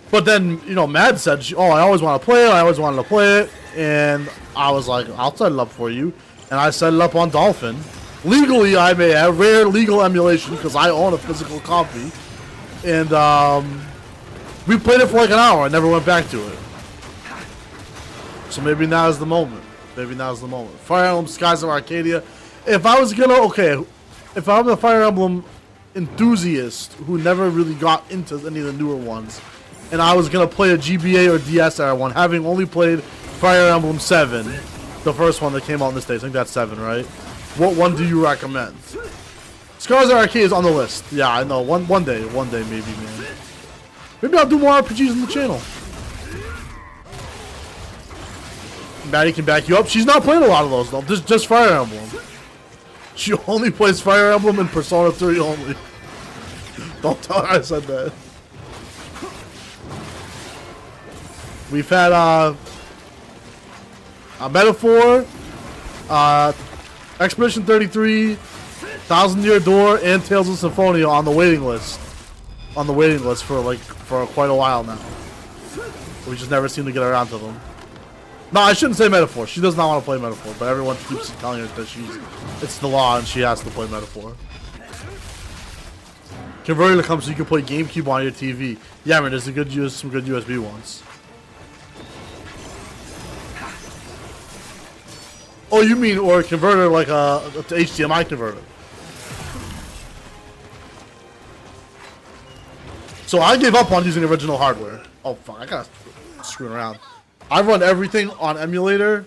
But then, you know, Mad said, oh, I always want to play it. I always wanted to play it. And I was like, I'll set it up for you. And I set it up on Dolphin. Legally, I may have rare legal emulation because I own a physical copy. And we played it for like an hour. I never went back to it. So maybe now is the moment. Maybe now is the moment. Fire Emblem Skies of Arcadia. If I was gonna, if I'm a Fire Emblem enthusiast who never really got into any of the newer ones, and I was gonna play a GBA or DS era one, having only played Fire Emblem 7, the first one that came out in this day, I think that's 7, right? What one do you recommend? Scars of Arcadia is on the list. Yeah, I know. One day maybe, man. Maybe I'll do more RPGs on the channel. Maddie can back you up. She's not playing a lot of those though. Just Fire Emblem. She only plays Fire Emblem and Persona 3 only. Don't tell her I said that. We've had a Metaphor, Expedition 33, Thousand Year Door, and Tales of Symphonia on the waiting list. On the waiting list for quite a while now. We just never seem to get around to them. No, I shouldn't say Metaphor. She does not want to play Metaphor, but everyone keeps telling her that it's the law and she has to play Metaphor. Converter to come so you can play GameCube on your TV. Yeah, man, there's some good USB ones. Oh, you mean or a converter like a HDMI converter? So I gave up on using original hardware. Oh fuck, I gotta screw around. I run everything on emulator,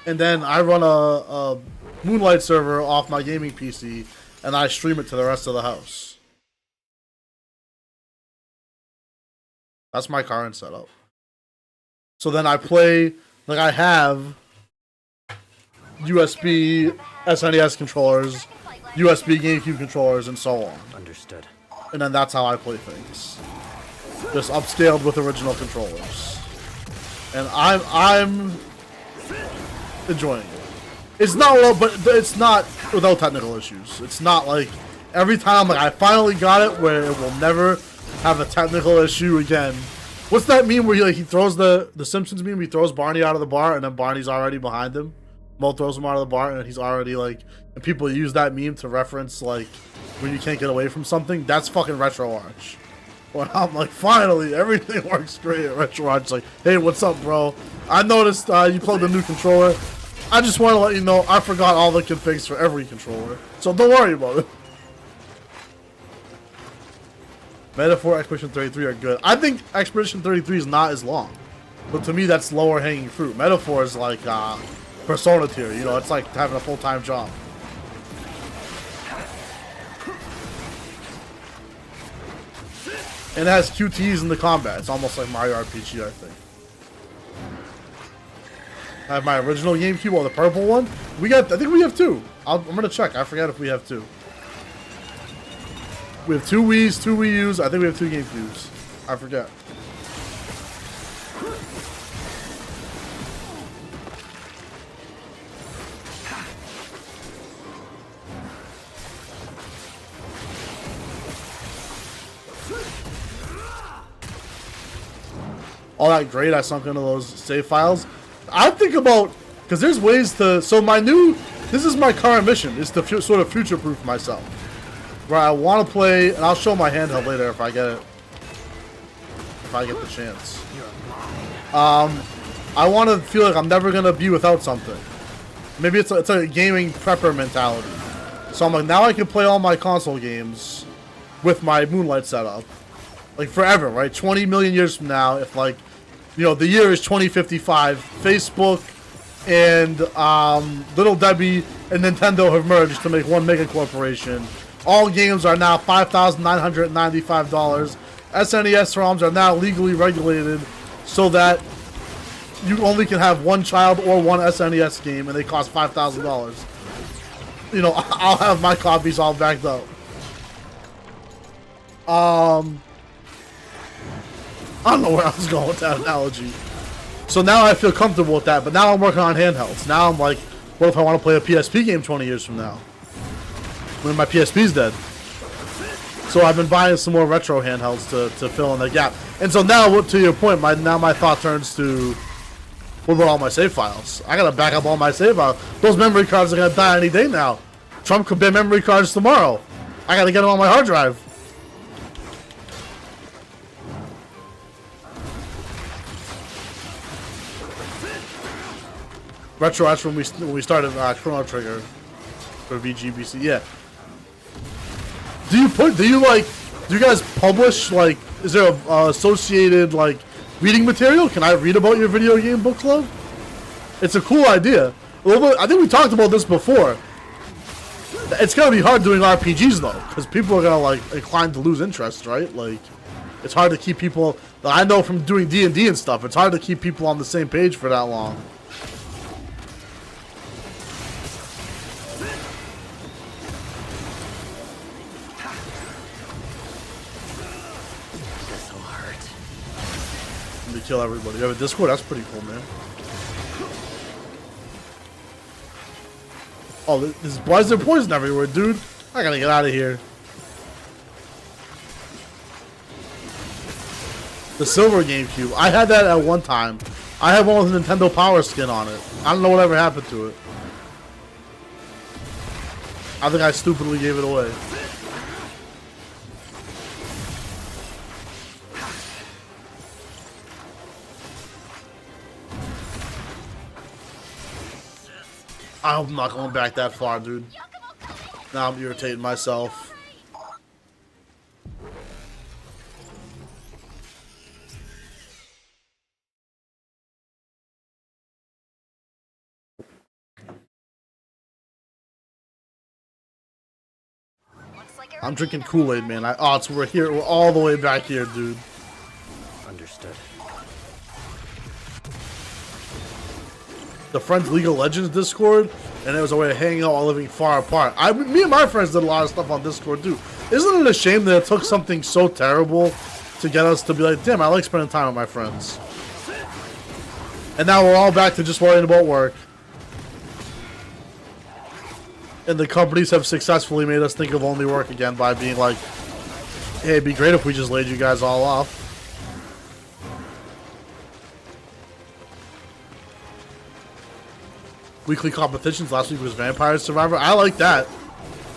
and then I run a Moonlight server off my gaming PC, and I stream it to the rest of the house. That's my current setup. So then I play, like I have USB SNES controllers, USB GameCube controllers, and so on. Understood. And then that's how I play things. Just upscaled with original controllers. And I'm enjoying it. It's not, but it's not without technical issues. It's not like every time like I finally got it where it will never have a technical issue again. What's that meme where he throws the Simpsons meme? He throws Barney out of the bar and then Barney's already behind him. Mo throws him out of the bar and he's already like. And people use that meme to reference like when you can't get away from something. That's fucking RetroArch. When I'm like, finally, everything works great at RetroArch. Like, hey, what's up, bro? I noticed you plugged a new controller. I just want to let you know I forgot all the configs for every controller. So don't worry about it. Metaphor, Expedition 33 are good. I think Expedition 33 is not as long. But to me, that's lower hanging fruit. Metaphor is like Persona tier. You know, it's like having a full-time job. And it has QTEs in the combat. It's almost like Mario RPG, I think. I have my original GameCube, or the purple one. I think we have 2. I'm gonna check. I forget if we have 2. We have 2 Wii's, 2 Wii U's. I think we have 2 GameCubes. I forget. All that great I sunk into those save files. I think about, because there's ways to, so this is my current mission, is to sort of future-proof myself. Where I want to play, and I'll show my handheld later if I get it. If I get the chance. I want to feel like I'm never going to be without something. Maybe it's a gaming prepper mentality. So I'm like, now I can play all my console games with my Moonlight setup. Like forever, right? 20 million years from now, if like, you know, the year is 2055, Facebook and Little Debbie and Nintendo have merged to make one mega corporation. All games are now $5,995. SNES ROMs are now legally regulated so that you only can have one child or one SNES game and they cost $5,000. You know, I'll have my copies all backed up. I don't know where I was going with that analogy. So now I feel comfortable with that, but now I'm working on handhelds. Now I'm like, what if I want to play a PSP game 20 years from now? When my PSP's dead. So I've been buying some more retro handhelds to fill in that gap. And so now, to your point, my thought turns to, what about all my save files? I gotta back up all my save files. Those memory cards are gonna die any day now. Trump could ban memory cards tomorrow. I gotta get them on my hard drive. Retro, that's when we started Chrono Trigger for VGBC. Yeah. Do you guys publish, like, is there a associated, like, reading material? Can I read about your video game book club? It's a cool idea. I think we talked about this before. It's gonna be hard doing RPGs though, because people are gonna like inclined to lose interest, right? Like, it's hard to keep people. I know from doing D&D and stuff, it's hard to keep people on the same page for that long. Let me kill everybody. You have a Discord? That's pretty cool, man. Oh, why is there poison everywhere, dude? I gotta get out of here. The silver GameCube. I had that at one time. I had one with a Nintendo Power skin on it. I don't know whatever happened to it. I think I stupidly gave it away. I'm not going back that far, dude. Now I'm irritating myself. I'm drinking Kool-Aid, man. We're here. We're all the way back here, dude. Understood. The Friends League of Legends Discord, and it was a way of hanging out while living far apart. Me and my friends did a lot of stuff on Discord too. Isn't it a shame that it took something so terrible to get us to be like, damn, I like spending time with my friends. And now we're all back to just worrying about work. And the companies have successfully made us think of only work again by being like, hey, it'd be great if we just laid you guys all off. Weekly competitions. Last week was Vampire Survivor. I like that.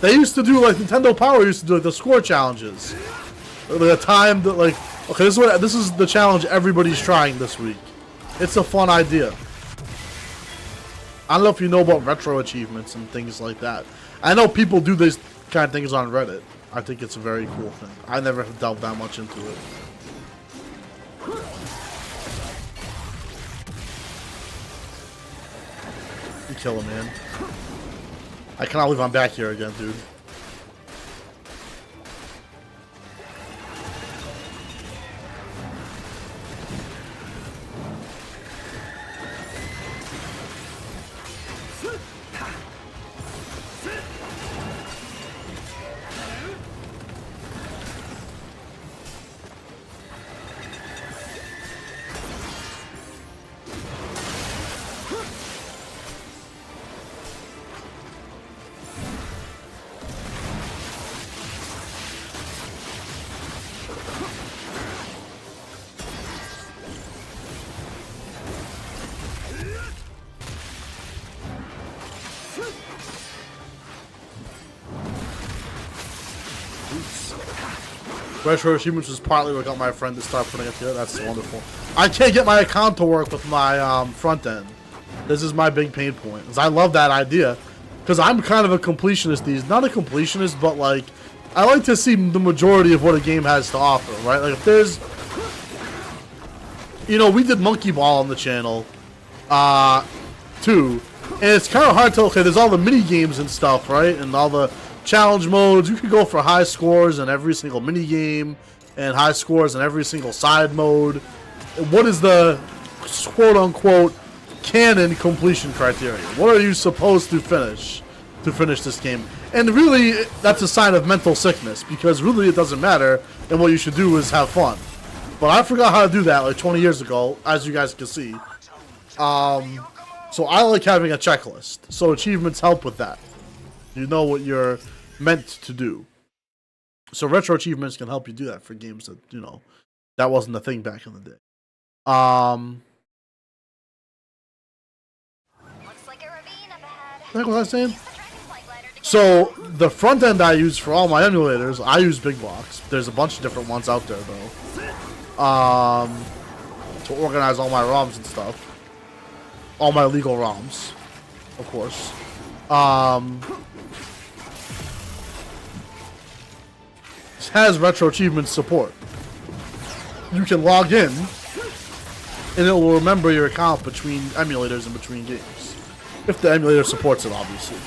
They used to do, like, Nintendo Power used to do, like, the score challenges. The time that, like, okay, this is the challenge everybody's trying this week. It's a fun idea. I don't know if you know about retro achievements and things like that. I know people do these kind of things on Reddit. I think it's a very cool thing. I never have delved that much into it. You kill him, man. I cannot believe I'm back here again, dude. Retro Achievements was partly what got my friend to start putting it together. That's wonderful. I can't get my account to work with my front end. This is my big pain point. I love that idea. Because I'm kind of a completionist not a completionist, but like, I like to see the majority of what a game has to offer, right? Like if there's, you know, we did Monkey Ball on the channel, too. And it's kind of hard to, okay, there's all the mini games and stuff, right? And all the challenge modes. You could go for high scores in every single mini game and high scores in every single side mode. What is the quote-unquote canon completion criteria? What are you supposed to finish this game? And really, that's a sign of mental sickness, because really it doesn't matter, and what you should do is have fun. But I forgot how to do that like 20 years ago, as you guys can see. So I like having a checklist. So achievements help with that. You know what you're meant to do. So retro achievements can help you do that for games that, you know, that wasn't a thing back in the day. Looks like a ravine up ahead. What was I saying? Use the dragonfly glider to get So the front end I use for all my emulators, I use Big Box. There's a bunch of different ones out there though. To organize all my ROMs and stuff. All my legal ROMs, of course. This has retro achievements support. You can log in, and it will remember your account between emulators and between games. If the emulator supports it, obviously.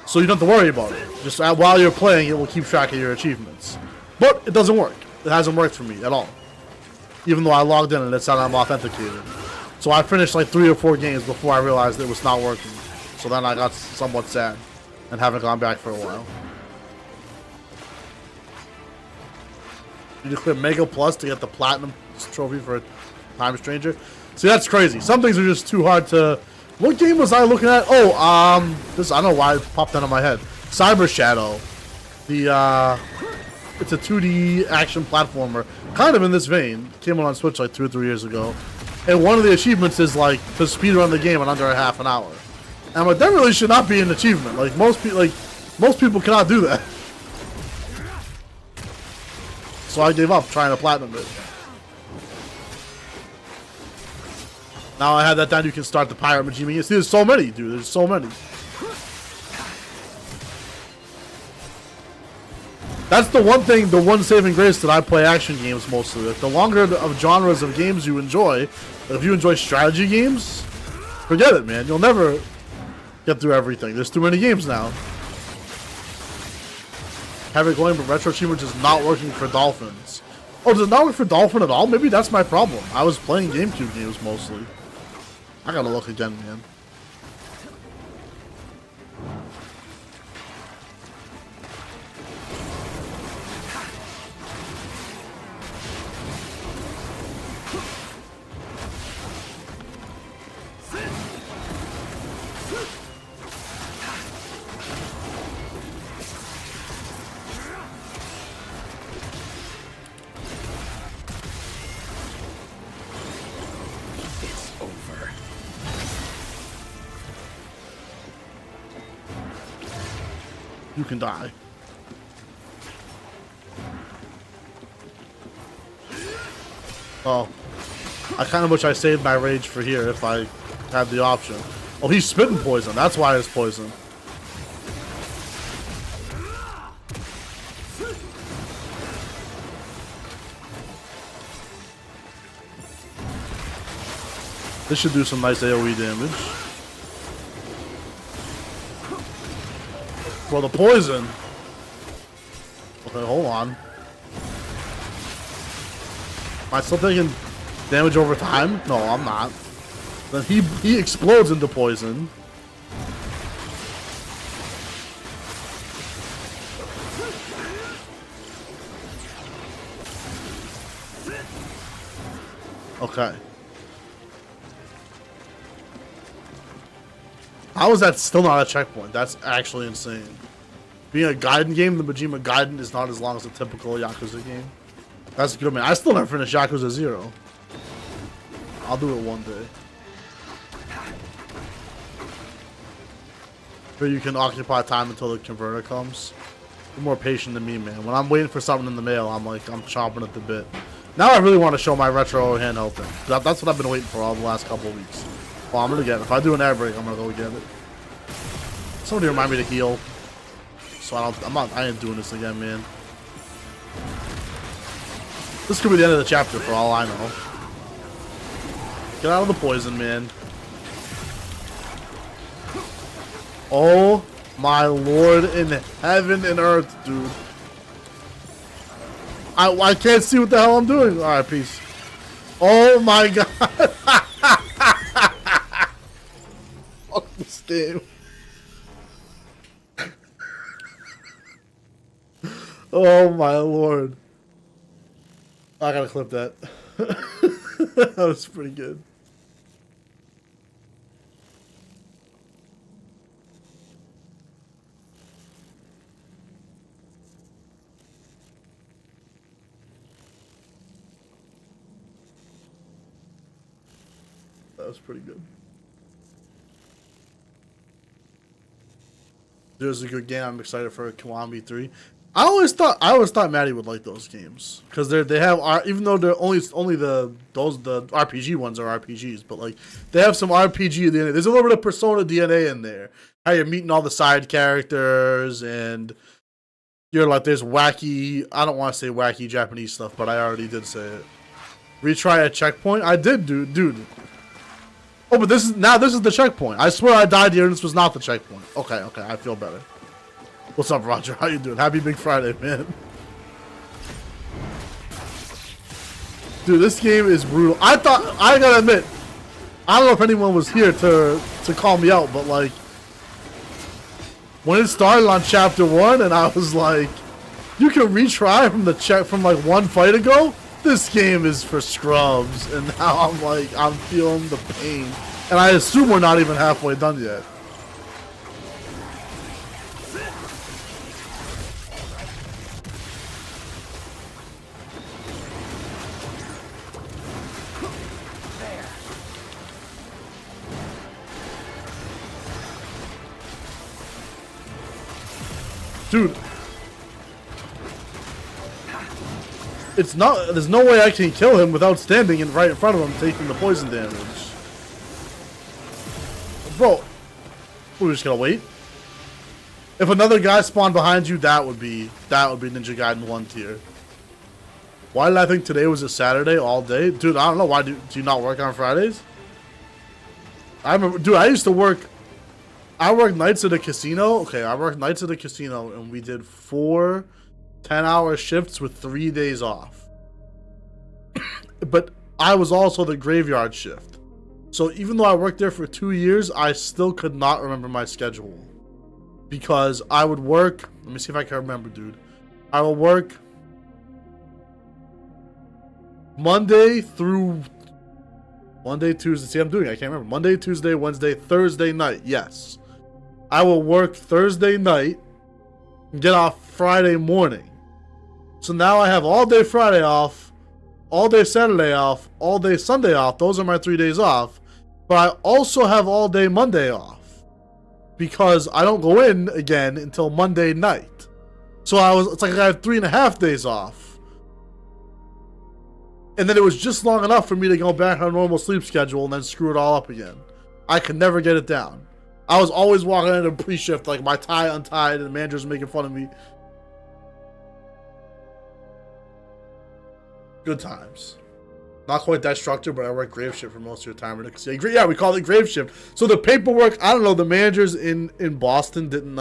So you don't have to worry about it. Just while you're playing, it will keep track of your achievements. But it doesn't work. It hasn't worked for me at all. Even though I logged in and it said I'm authenticated. So I finished like 3 or 4 games before I realized it was not working. So then I got somewhat sad and haven't gone back for a while. You need to clear Mega Plus to get the Platinum trophy for Time Stranger. See, that's crazy. Some things are just too hard to... What game was I looking at? Oh, this, I don't know why it popped out of my head. Cyber Shadow. It's a 2D action platformer. Kind of in this vein. Came out on Switch like 2 or 3 years ago. And one of the achievements is like to speedrun the game in under a half an hour. And I'm like, that really should not be an achievement. Like most people cannot do that. So I gave up trying to platinum it. Now I have that down, you can start the Pirate Majima. You see, there's so many, dude. There's so many. That's the one thing, the one saving grace that I play action games mostly. Like, the longer of genres of games you enjoy, if you enjoy strategy games, forget it, man. You'll never get through everything. There's too many games now. Having going, but retro achievements is not working for Dolphins. Oh, does it not work for Dolphin at all? Maybe that's my problem. I was playing GameCube games mostly. I gotta look again, man. You can die. Oh. I kind of wish I saved my rage for here if I had the option. Oh, he's spitting poison. That's why it's poison. This should do some nice AoE damage. For the poison. Okay, hold on. Am I still taking damage over time? No, I'm not. Then he explodes into poison. Okay. How is that still not a checkpoint? That's actually insane. Being a Gaiden game, the Majima Gaiden is not as long as a typical Yakuza game. That's good, man. I still never finished Yakuza 0. I'll do it one day. Where you can occupy time until the converter comes. You're more patient than me, man. When I'm waiting for something in the mail, I'm chomping at the bit. Now I really want to show my retro handheld thing. That's what I've been waiting for all the last couple of weeks. Well, I'm gonna get it. If I do an air break, I'm gonna go get it. Somebody remind me to heal. So I ain't doing this again, man. This could be the end of the chapter for all I know. Get out of the poison, man. Oh my lord in heaven and earth, dude. I can't see what the hell I'm doing. Alright, peace. Oh my god. Fuck this game. Oh my lord. I gotta clip that. That was pretty good. That was pretty good. There's a good game. I'm excited for Kiwami 3. I always thought Maddie would like those games because they have even though they're only the RPG ones are RPGs, but like they have some RPG DNA. There's a little bit of Persona DNA in there. How you're meeting all the side characters and you're like there's wacky. I don't want to say wacky Japanese stuff, but I already did say it. Retry a checkpoint. I did, dude. Oh, but this is the checkpoint. I swear I died here and this was not the checkpoint. Okay, I feel better. What's up, Roger? How you doing? Happy Big Friday, man. Dude, this game is brutal. I gotta admit, I don't know if anyone was here to call me out, but like, when it started on chapter 1 and I was like, you can retry from like one fight ago? This game is for scrubs, and now I'm feeling the pain. And I assume we're not even halfway done yet. Dude. There's no way I can kill him without standing right in front of him taking the poison damage. Bro, we're just gonna wait. If another guy spawned behind you, that would be Ninja Gaiden 1 tier. Why did I think today was a Saturday all day? Dude, I don't know. Why do you not work on Fridays? I remember, dude, I used to work. I worked nights at a casino. Okay, I worked nights at a casino, and we did 4 10-hour shifts with 3 days off. But I was also the graveyard shift. So even though I worked there for 2 years, I still could not remember my schedule. Because I would work, let me see if I can remember, dude. I will work Monday, Tuesday. See, I'm doing it. I can't remember. Monday, Tuesday, Wednesday, Thursday night. Yes. I will work Thursday night and get off Friday morning. So now I have all day Friday off, all day Saturday off, all day Sunday off. Those are my 3 days off. But I also have all day Monday off. Because I don't go in again until Monday night. So it's like I had 3.5 days off. And then it was just long enough for me to go back on a normal sleep schedule and then screw it all up again. I could never get it down. I was always walking into pre-shift like my tie untied and the manager's making fun of me. Good times. Not quite that structured, but I worked grave shift for most of the time. Yeah, we called it grave shift. So the paperwork, I don't know, the managers in Boston didn't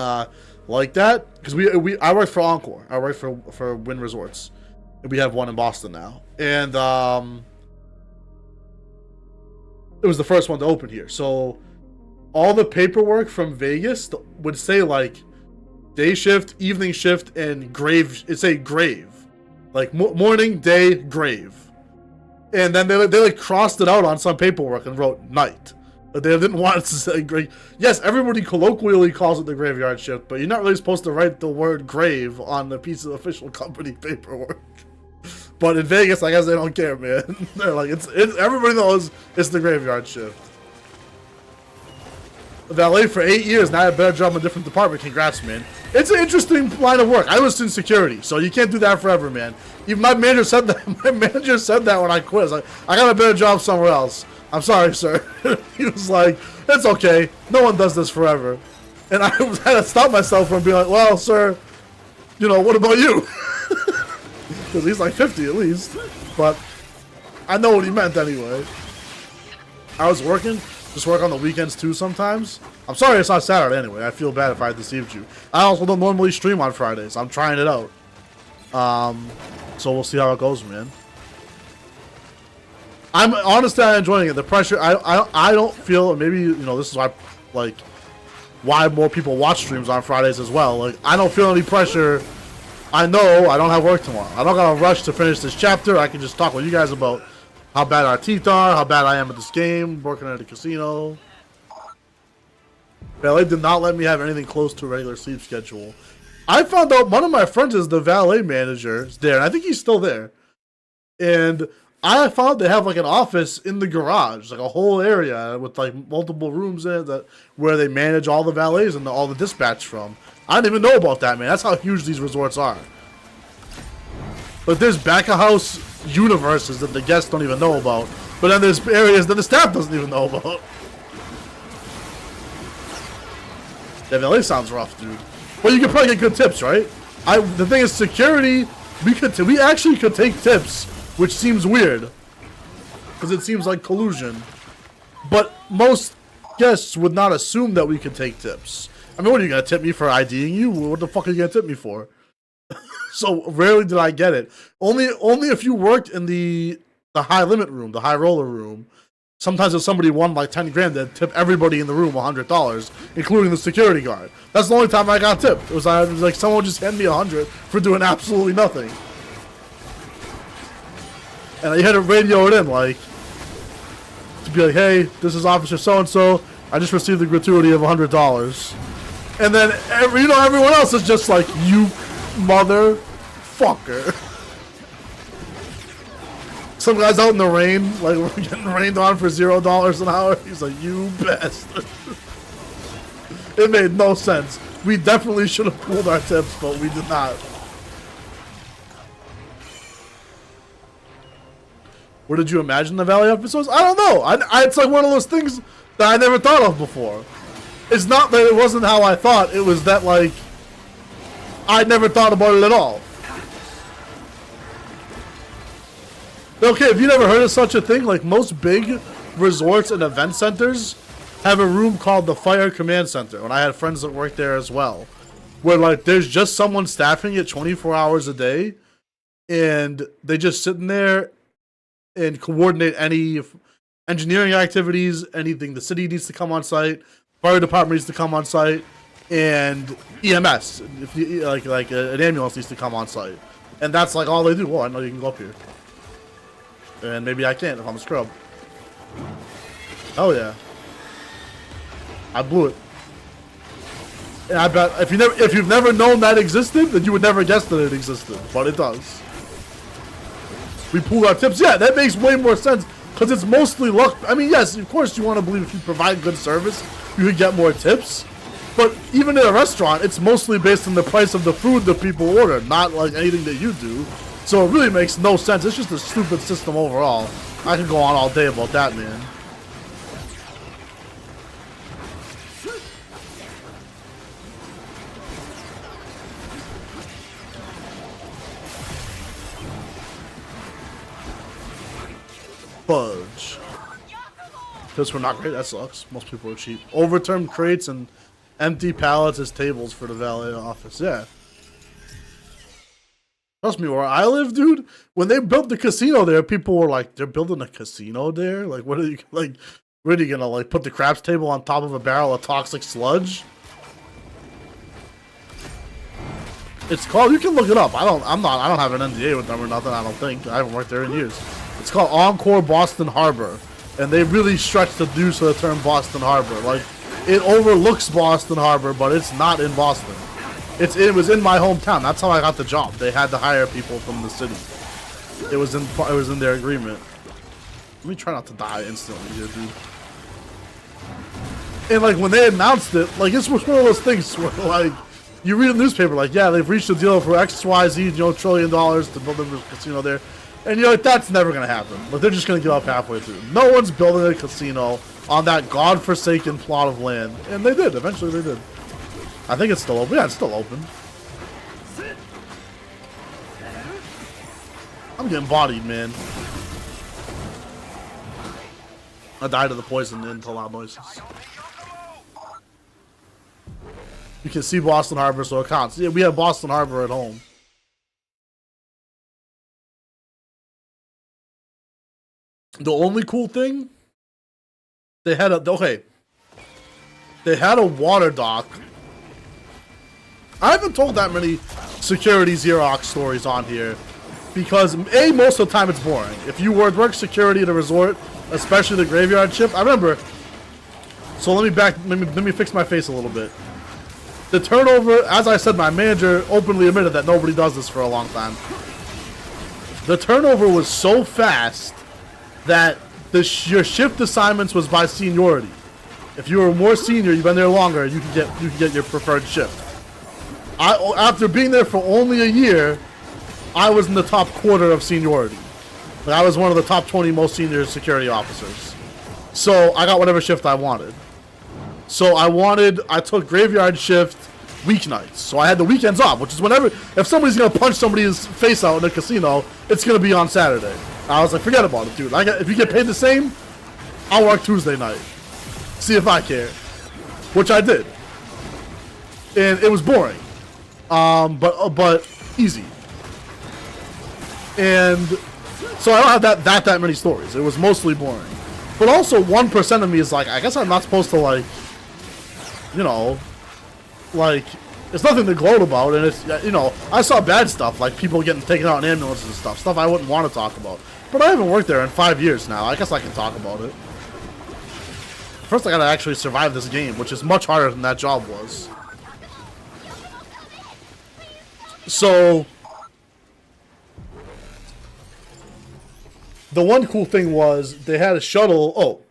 like that. Because I worked for Encore. I worked for Wynn Resorts. And we have one in Boston now. And it was the first one to open here. So all the paperwork from Vegas would say like day shift, evening shift, and grave. It'd say grave. Like morning, day, grave. And then they like crossed it out on some paperwork and wrote night. But they didn't want it to say grave. Yes, everybody colloquially calls it the graveyard shift, but you're not really supposed to write the word grave on the piece of official company paperwork. But in Vegas, I guess they don't care, man. They're like, it's everybody knows it's the graveyard shift. Valet for 8 years, now I have a better job in a different department. Congrats, man. It's an interesting line of work. I was in security, so you can't do that forever, man. Even my manager said that. My manager said that when I quit. I was like, I got a better job somewhere else. I'm sorry, sir. He was like, it's okay. No one does this forever. And I had to stop myself from being like, well, sir, you know, what about you? Because he's like 50 at least. But I know what he meant anyway. I was working. Just work on the weekends too sometimes. I'm sorry it's not Saturday anyway. I feel bad if I deceived you. I also don't normally stream on Fridays. I'm trying it out. So we'll see how it goes, man. I'm honestly enjoying it. The pressure, I don't feel, maybe, you know, this is why, like, why more people watch streams on Fridays as well. Like, I don't feel any pressure. I know I don't have work tomorrow. I don't gotta rush to finish this chapter. I can just talk with you guys about how bad our teeth are, how bad I am at this game, working at a casino. Valet did not let me have anything close to a regular sleep schedule. I found out one of my friends is the valet manager there, and I think he's still there. And I found they have like an office in the garage, like a whole area with like multiple rooms in it that where they manage all the valets and all the dispatch from. I didn't even know about that, man. That's how huge these resorts are. But there's back-of-house universes that the guests don't even know about. But then there's areas that the staff doesn't even know about. Yeah, valet sounds rough, dude. But you can probably get good tips, right? The thing is, security, we actually could take tips, which seems weird. Because it seems like collusion. But most guests would not assume that we could take tips. I mean, what are you going to tip me for IDing you? What the fuck are you going to tip me for? So rarely did I get it. Only if you worked in the high limit room, the high roller room. Sometimes if somebody won like 10 grand, they'd tip everybody in the room $100, including the security guard. That's the only time I got tipped. It was like someone just handed me $100 for doing absolutely nothing. And I had to radio it in, like, to be like, hey, this is Officer so-and-so. I just received a gratuity of $100. And then, everyone else is just like, you motherfucker. Some guy's out in the rain, like, we're getting rained on for $0 an hour. He's like, you bastard. It made no sense. We definitely should have pooled our tips, but we did not. What did you imagine the Valley episodes? I don't know. It's like one of those things that I never thought of before. It's not that it wasn't how I thought. It was that, like, I never thought about it at all. Okay, have you never heard of such a thing? Like, most big resorts and event centers have a room called the Fire Command Center. And I had friends that worked there as well. Where, like, there's just someone staffing it 24 hours a day. And they just sit in there and coordinate any engineering activities, anything the city needs to come on site, fire department needs to come on site, and EMS, if you, like an ambulance needs to come on site. And that's like all they do. Oh, I know you can go up here. And maybe I can't if I'm a scrub. Oh yeah. I blew it. And I bet if you've never known that existed, then you would never guess that it existed. But it does. We pool our tips. Yeah, that makes way more sense. Because it's mostly luck. I mean, yes, of course you want to believe if you provide good service, you could get more tips. But even in a restaurant, it's mostly based on the price of the food that people order, not like anything that you do. So it really makes no sense. It's just a stupid system overall. I could go on all day about that, man. Fudge. Tips were not great. That sucks. Most people are cheap. Overturned crates and empty pallets as tables for the valet office. Yeah. Trust me, where I live, dude, when they built the casino there, people were like, they're building a casino there? Like, what are you, like, what are you gonna, like, put the craps table on top of a barrel of toxic sludge? It's called, you can look it up. I don't have an NDA with them or nothing, I don't think. I haven't worked there in years. It's called Encore Boston Harbor. And they really stretched the use of the term Boston Harbor. Like, it overlooks Boston Harbor, but it's not in Boston. It was in my hometown. That's how I got the job. They had to hire people from the city. It was in their agreement. Let me try not to die instantly here, dude. And like when they announced it, like this was one of those things where like you read a newspaper like, yeah, they've reached a deal for XYZ, $1 trillion to build a casino there. And you're like, that's never gonna happen. Like they're just gonna give up halfway through. No one's building a casino on that godforsaken plot of land. And they did, eventually they did. I think it's still open. Yeah, it's still open. I'm getting bodied, man. I died of the poison into loud noises. You can see Boston Harbor, so it counts. Yeah, we have Boston Harbor at home. The only cool thing, they had a water dock. I haven't told that many security Xerox stories on here, because A, most of the time it's boring. If you work security at a resort, especially the graveyard shift, I remember. So let me fix my face a little bit. The turnover, as I said, my manager openly admitted that nobody does this for a long time. The turnover was so fast that your shift assignments was by seniority. If you were more senior, you've been there longer, you can get your preferred shift. After being there for only a year, I was in the top quarter of seniority. Like, I was one of the top 20 most senior security officers. So I got whatever shift I wanted. So I took graveyard shift weeknights. So I had the weekends off, which is whenever, if somebody's gonna punch somebody's face out in a casino, it's gonna be on Saturday. I was like, forget about it, dude. If you get paid the same, I'll work Tuesday night. See if I care. Which I did. And it was boring. But easy. And so I don't have that many stories. It was mostly boring. But also 1% of me is like, I guess I'm not supposed to, like, you know, like, it's nothing to gloat about. And it's, you know, I saw bad stuff, like people getting taken out in ambulances and stuff I wouldn't want to talk about. But I haven't worked there in 5 years now. I guess I can talk about it. First, I gotta actually survive this game, which is much harder than that job was. So the one cool thing was they had a shuttle. Oh,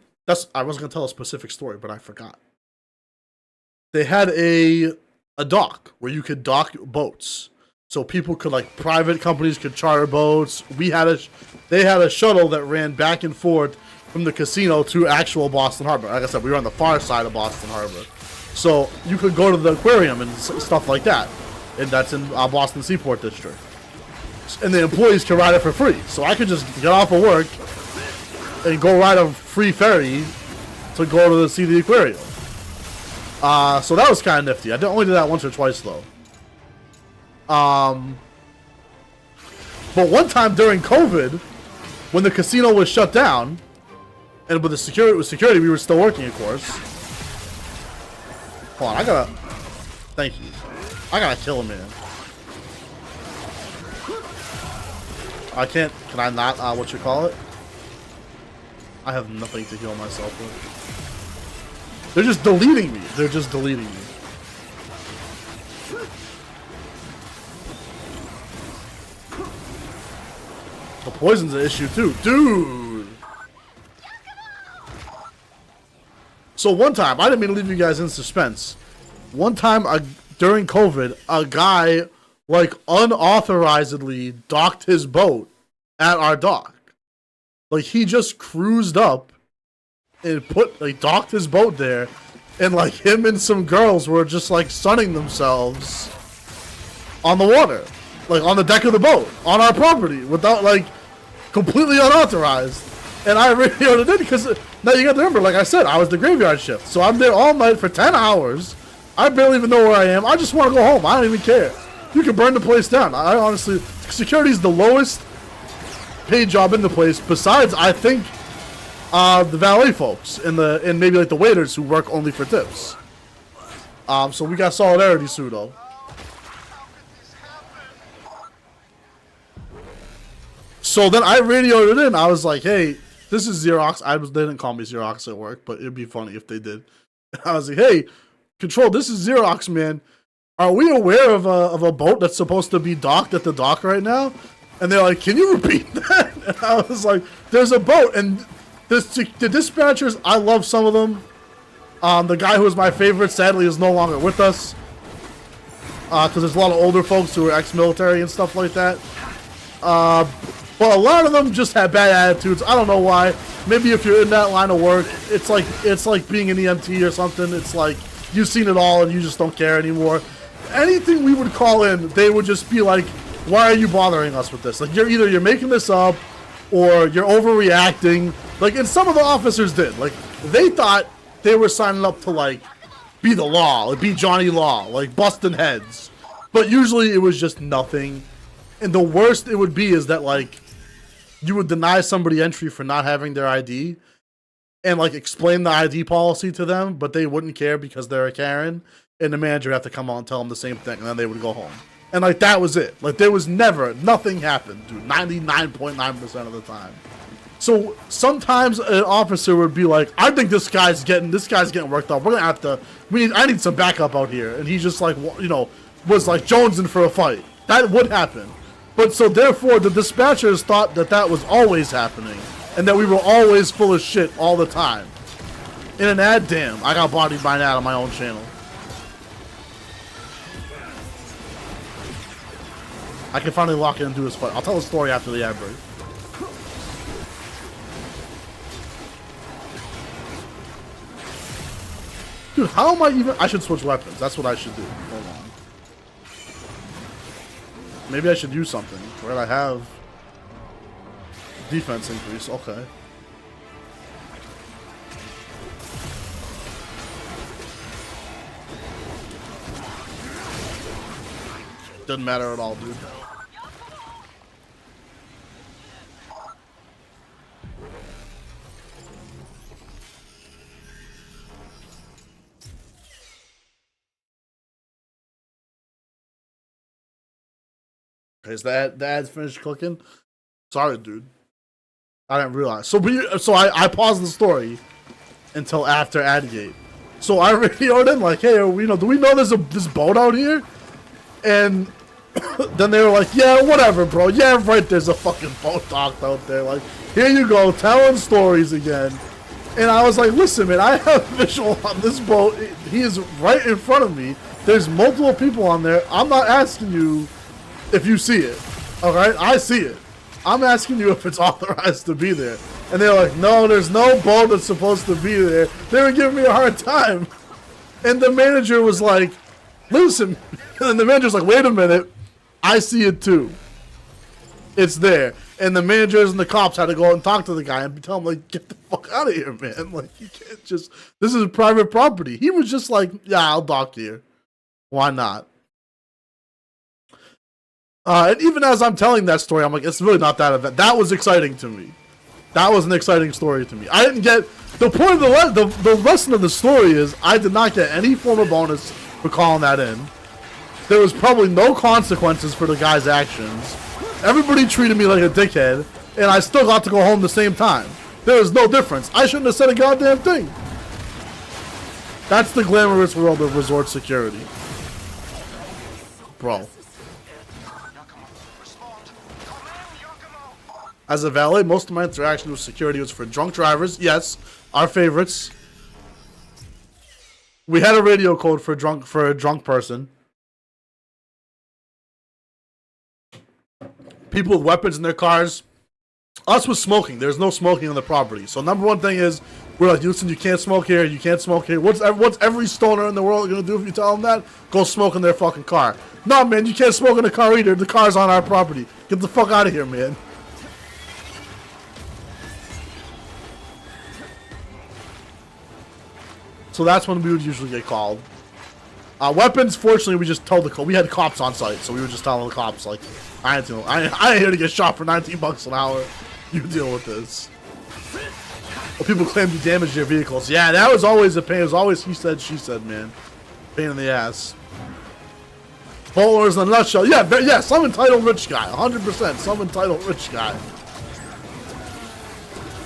I was gonna tell a specific story, but I forgot. They had a dock where you could dock boats, so people could, like, private companies could charter boats. They had a shuttle that ran back and forth from the casino to actual Boston Harbor. Like I said, we were on the far side of Boston Harbor, so you could go to the aquarium and stuff like that, and that's in Boston Seaport District. And the employees can ride it for free. So I could just get off of work and go ride a free ferry to go to see the aquarium. So that was kind of nifty. I only did that once or twice, though. But one time during COVID, when the casino was shut down, and with security, we were still working, of course. Hold on, thank you. I gotta kill him, man. Can I not, what you call it? I have nothing to heal myself with. They're just deleting me. The poison's an issue too. Dude! So one time, I didn't mean to leave you guys in suspense. One time, during COVID, a guy, like, unauthorizedly docked his boat at our dock. Like, he just cruised up and docked his boat there, and, like, him and some girls were just, like, sunning themselves on the water, like, on the deck of the boat, on our property, without, like, completely unauthorized. And I radioed it in because, now you got to remember, like I said, I was the graveyard shift, so I'm there all night for 10 hours. I barely even know where I am. I just want to go home. I don't even care. You can burn the place down. I honestly, security is the lowest paid job in the place. Besides, I think, the valet folks and maybe like the waiters who work only for tips. So we got solidarity, pseudo. So then I radioed it in. I was like, "Hey, this is Xerox." They didn't call me Xerox at work, but it'd be funny if they did. I was like, "Hey, Control, this is Xerox, man. Are we aware of a boat that's supposed to be docked at the dock right now?" And they're like, "Can you repeat that?" And I was like, "There's a boat." And the dispatchers, I love some of them. The guy who was my favorite, sadly, is no longer with us. Because there's a lot of older folks who are ex-military and stuff like that. But a lot of them just have bad attitudes. I don't know why. Maybe if you're in that line of work, it's like being an EMT or something. It's like you've seen it all and you just don't care anymore. Anything we would call in, they would just be like, "Why are you bothering us with this? Like, you're making this up, or you're overreacting." Like, and some of the officers did. Like, they thought they were signing up to, like, be the law, like be Johnny Law, like busting heads. But usually it was just nothing. And the worst it would be is that, like, you would deny somebody entry for not having their ID and, like, explain the ID policy to them, but they wouldn't care because they're a Karen, and the manager would have to come out and tell them the same thing, and then they would go home. And like that was it. Like there was never, nothing happened, dude. 99.9% of the time. So sometimes an officer would be like, I think this guy's getting worked up. We're gonna have to, I need some backup out here. And he's just like, you know, was like jonesing for a fight. That would happen. But so therefore the dispatchers thought that that was always happening. And that we were always full of shit all the time. In an ad, damn, I got bodied by an ad on my own channel. I can finally lock in and do this fight. I'll tell the story after the ad break. Dude, how am I even... I should switch weapons. That's what I should do. Hold on. Maybe I should use something. Where I have... defense increase. Okay. Doesn't matter at all, dude. Okay, is the ad's finished clicking? Sorry, dude. I didn't realize. So I paused the story until after ad gate. So I radioed in like, hey, do we know there's this boat out here? And then they were like, yeah, whatever, bro. Yeah, right, there's a fucking boat docked out there. Like, here you go, telling stories again. And I was like, listen, man, I have visual on this boat. He is right in front of me. There's multiple people on there. I'm not asking you if you see it. Alright? I see it. I'm asking you if it's authorized to be there. And they're like, no, there's no boat that's supposed to be there. They were giving me a hard time. And the manager was like, listen. And the manager's like, wait a minute. I see it too. It's there. And the managers and the cops had to go out and talk to the guy and tell him, like, get the fuck out of here, man. Like, you can't just... This is private property. He was just like, yeah, I'll dock here. Why not? And even as I'm telling that story, I'm like, it's really not that event. That was exciting to me. That was an exciting story to me. I didn't get... The point of the lesson of the story is I did not get any form of bonus for calling that in. There was probably no consequences for the guy's actions. Everybody treated me like a dickhead, and I still got to go home the same time. There was no difference. I shouldn't have said a goddamn thing. That's the glamorous world of resort security. Bro. As a valet, most of my interaction with security was for drunk drivers. Yes, our favorites. We had a radio code for a drunk person. People with weapons in their cars. Us with smoking. There's no smoking on the property. So number one thing is, we're like, listen, you can't smoke here. You can't smoke here. What's every stoner in the world gonna do if you tell them that? Go smoke in their fucking car. No, man, you can't smoke in the car either. The car's on our property. Get the fuck out of here, man. So that's when we would usually get called. Weapons, fortunately, we just told we had cops on site, so we would just tell the cops, like, I ain't here to get shot for 19 bucks an hour. You deal with this. Well, people claim you damaged their vehicles. Yeah, that was always a pain. It was always he said, she said, man. Pain in the ass. Bowlers in a nutshell. Yeah, some entitled rich guy. 100%. Some entitled rich guy.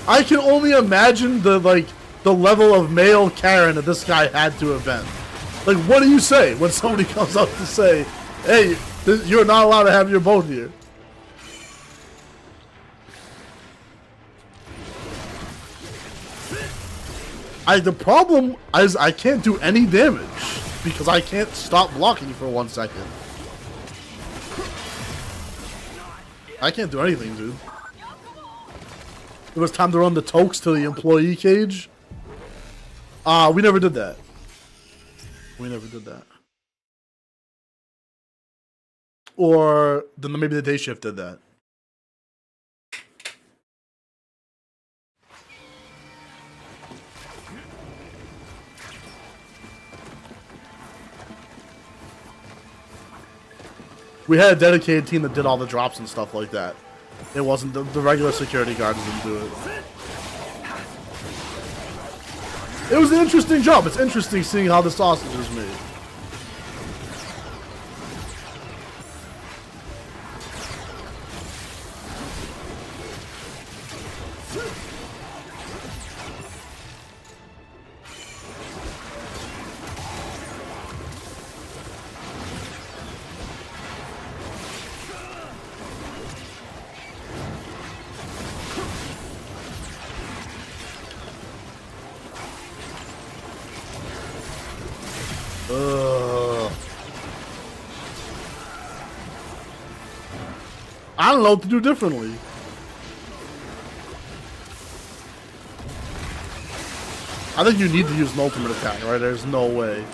I can only imagine the level of male Karen that this guy had to have been. Like, what do you say when somebody comes up to say, hey, you're not allowed to have your boat here? The problem is I can't do any damage because I can't stop blocking for 1 second. I can't do anything, dude. It was time to run the tokes to the employee cage. We never did that. We never did that. Or then maybe the day shift did that. We had a dedicated team that did all the drops and stuff like that. It wasn't the regular security guards didn't do it. It was an interesting job. It's interesting seeing how the sausage is made. I don't know what to do differently. I think you need to use an ultimate attack, right? There's no way.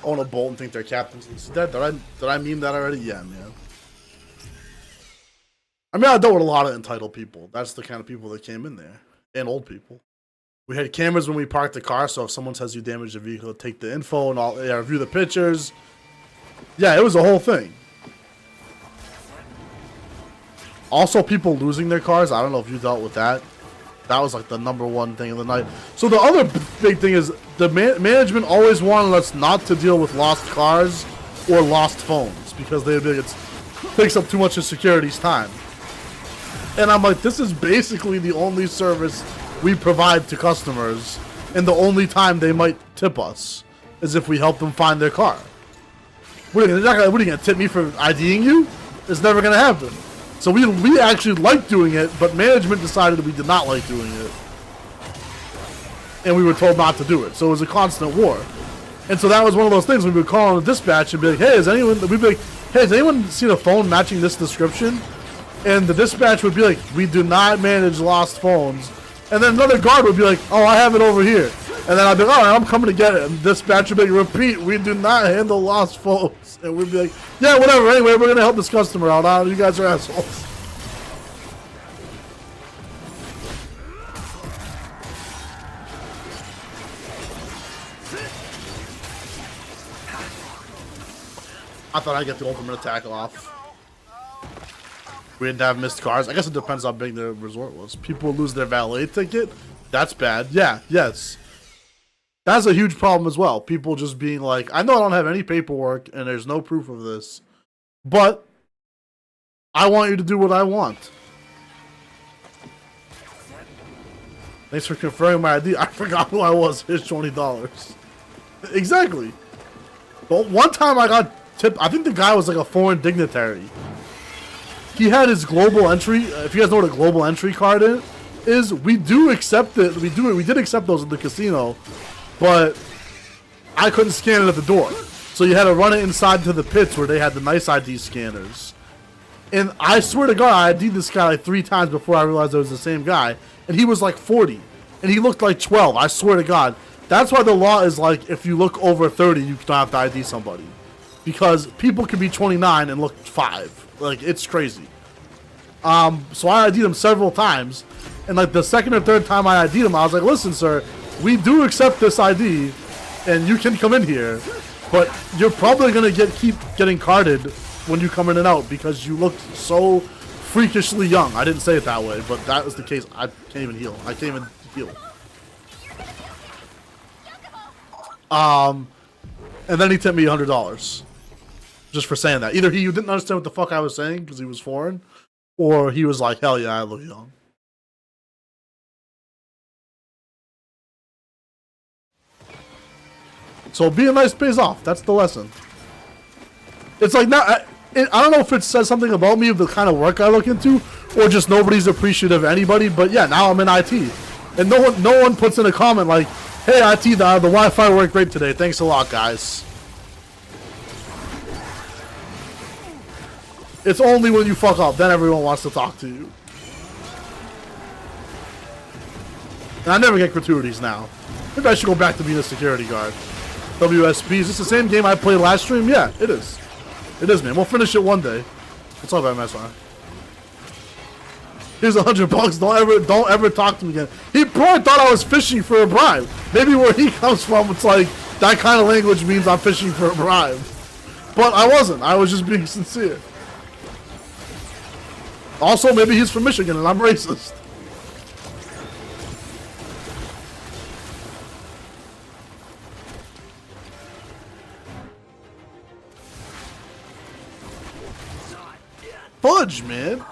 Own a bolt and think they're captains instead. Did I meme that already? Yeah, man. I mean, I dealt with a lot of entitled people. That's the kind of people that came in there. And old people. We had cameras when we parked the car, so if someone says you damaged the vehicle, take the info and all, review the pictures. Yeah, it was a whole thing. Also, people losing their cars. I don't know if you dealt with that. That was like the #1 thing of the night. So the other big thing is the management always wanted us not to deal with lost cars or lost phones because they think it takes up too much of security's time. And I'm like, this is basically the only service we provide to customers, and the only time they might tip us is if we help them find their car. What are you gonna tip me for IDing you? It's never gonna happen. So we actually liked doing it, but management decided we did not like doing it. And we were told not to do it. So it was a constant war. And so that was one of those things we would call on the dispatch and be like, hey, has anyone seen a phone matching this description? And the dispatch would be like, we do not manage lost phones. And then another guard would be like, oh, I have it over here. And then I'd be like, all right, I'm coming to get it. And dispatch would be like, repeat, we do not handle lost phones. And we'd be like, yeah, whatever. Anyway, we're going to help this customer out. You guys are assholes. I thought I'd get the ultimate attack off. We didn't have missed cars. I guess it depends how big the resort was. People lose their valet ticket. That's bad. Yeah, yes. That's a huge problem as well. People just being like, I know I don't have any paperwork and there's no proof of this, but I want you to do what I want. Thanks for confirming my ID. I forgot who I was. Here's $20. Exactly. But one time I got tipped. I think the guy was like a foreign dignitary. He had his global entry. If you guys know what a global entry card is, we do accept it. We did accept those at the casino, but I couldn't scan it at the door. So you had to run it inside to the pits where they had the nice ID scanners. And I swear to God, I ID'd this guy like 3 times before I realized it was the same guy. And he was like 40. And he looked like 12. I swear to God. That's why the law is like, if you look over 30, you don't have to ID somebody. Because people can be 29 and look 5. Like, it's crazy. So I ID'd him several times. And like the second or third time I ID'd him, I was like, listen, sir, we do accept this ID. And you can come in here. But you're probably going to keep getting carded when you come in and out. Because you look so freakishly young. I didn't say it that way, but that was the case. I can't even heal. I can't even heal. And then he tipped me $100. Just for saying that. Either he didn't understand what the fuck I was saying because he was foreign, or he was like, hell yeah, I look young. So being nice pays off. That's the lesson. It's like, I don't know if it says something about me of the kind of work I look into, or just nobody's appreciative of anybody, but yeah, now I'm in IT. And no one puts in a comment like, hey IT, the Wi-Fi worked great today. Thanks a lot, guys. It's only when you fuck up, then everyone wants to talk to you. And I never get gratuities now. Maybe I should go back to being a security guard. WSP, is this the same game I played last stream? Yeah, it is. It is, man. We'll finish it one day. What's up, MSI? Here's $100. Don't ever talk to me again. He probably thought I was fishing for a bribe. Maybe where he comes from, it's like, that kind of language means I'm fishing for a bribe. But I wasn't. I was just being sincere. Also, maybe he's from Michigan and I'm racist. Fudge, man.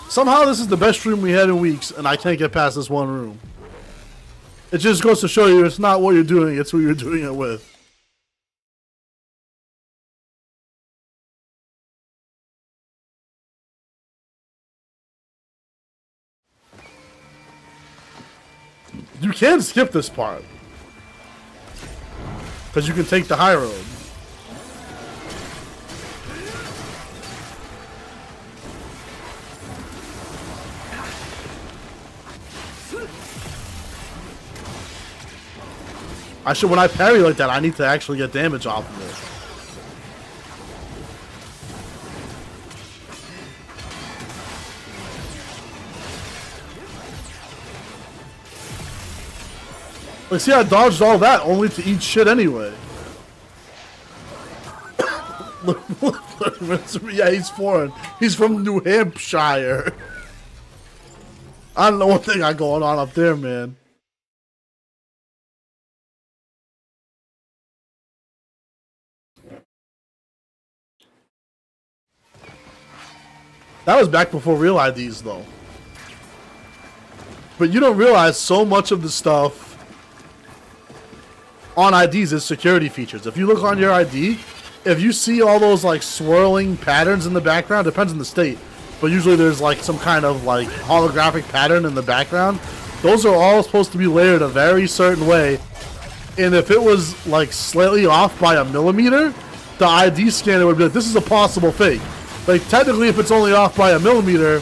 Somehow this is the best stream we had in weeks and I can't get past this one room. It just goes to show you it's not what you're doing, it's who you're doing it with. You can skip this part. Because you can take the high road. When I parry like that, I need to actually get damage off of it. Like, see, I dodged all that only to eat shit anyway. Yeah, he's foreign. He's from New Hampshire. I don't know what they got going on up there, man. That was back before real IDs, though. But you don't realize so much of the stuff on IDs is security features. If you look on your ID, if you see all those like swirling patterns in the background, depends on the state, but usually there's like some kind of like holographic pattern in the background. Those are all supposed to be layered a very certain way, and if it was like slightly off by a millimeter, the ID scanner would be like, this is a possible fake. Like, technically, if it's only off by a millimeter,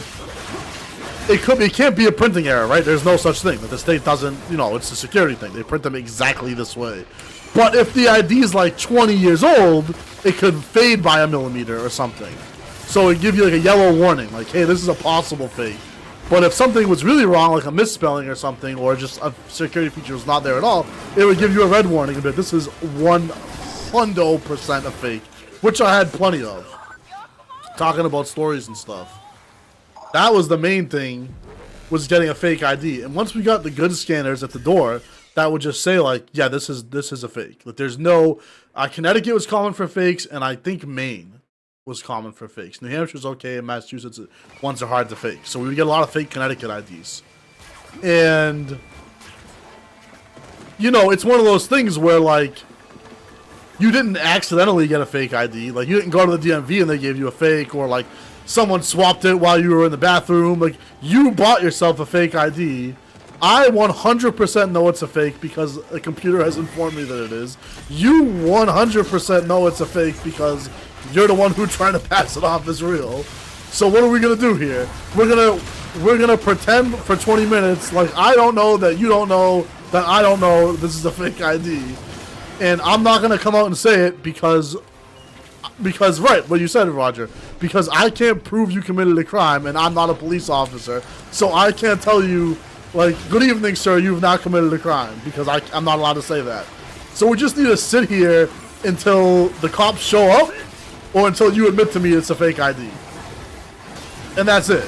it can't be a printing error, right? There's no such thing. But the state doesn't, you know, it's a security thing. They print them exactly this way. But if the ID is like 20 years old, it could fade by a millimeter or something. So it give you like a yellow warning, like, hey, this is a possible fake. But if something was really wrong, like a misspelling or something, or just a security feature was not there at all, it would give you a red warning. But this is 100% a fake, which I had plenty of. Talking about stories and stuff. That was the main thing, was getting a fake ID. And once we got the good scanners at the door, that would just say like, yeah, this is a fake. Like, there's no Connecticut was common for fakes, and I think Maine was common for fakes. New Hampshire's okay, and Massachusetts ones are hard to fake. So we would get a lot of fake Connecticut IDs. And you know, it's one of those things where like, you didn't accidentally get a fake ID. Like, you didn't go to the DMV and they gave you a fake, or like someone swapped it while you were in the bathroom. Like, you bought yourself a fake ID. I 100% know it's a fake because a computer has informed me that it is. You 100% know it's a fake because you're the one who tried to pass it off as real. So what are we gonna do here? We're gonna pretend for 20 minutes like I don't know that you don't know that I don't know this is a fake ID. And I'm not going to come out and say it because, right, what you said, Roger, because I can't prove you committed a crime and I'm not a police officer. So I can't tell you, like, good evening, sir, you've not committed a crime, because I'm not allowed to say that. So we just need to sit here until the cops show up or until you admit to me it's a fake ID. And that's it.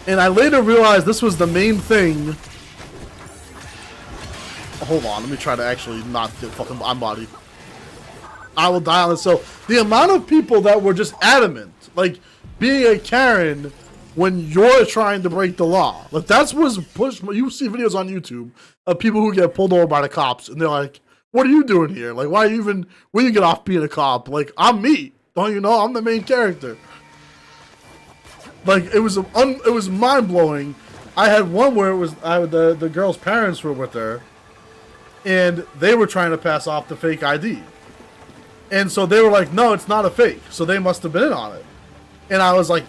And I later realized this was the main thing. Hold on, let me try to actually not get fucking bodied. I will die on this. So, the amount of people that were just adamant, like, being a Karen when you're trying to break the law. Like, that's what's pushed. You see videos on YouTube of people who get pulled over by the cops, and they're like, what are you doing here? Like, why you get off being a cop? Like, I'm me. Don't you know? I'm the main character. Like, it was mind-blowing. I had one where it was the girl's parents were with her, and they were trying to pass off the fake ID. And so they were like, no, it's not a fake. So they must have been in on it. And I was like,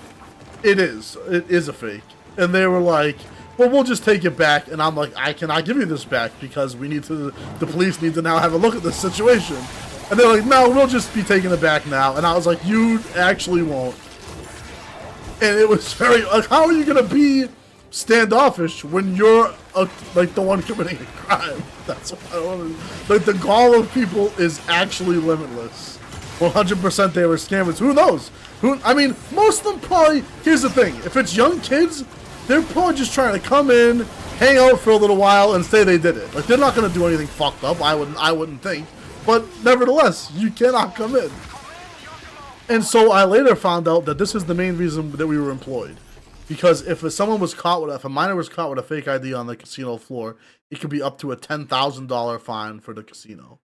it is a fake. And they were like, well, we'll just take it back. And I'm like, I cannot give you this back because the police need to now have a look at this situation. And they're like, no, we'll just be taking it back now. And I was like, you actually won't. And it was very, like, how are you going to be standoffish when you're, like, the one committing a crime? That's what I don't like, the gall of people is actually limitless. 100% they were scammers. Who knows? I mean, most of them probably, here's the thing. If it's young kids, they're probably just trying to come in, hang out for a little while, and say they did it. Like, they're not going to do anything fucked up, I wouldn't think. But nevertheless, you cannot come in. And so I later found out that this is the main reason that we were employed. Because if a minor was caught with a fake ID on the casino floor, it could be up to a $10,000 fine for the casino.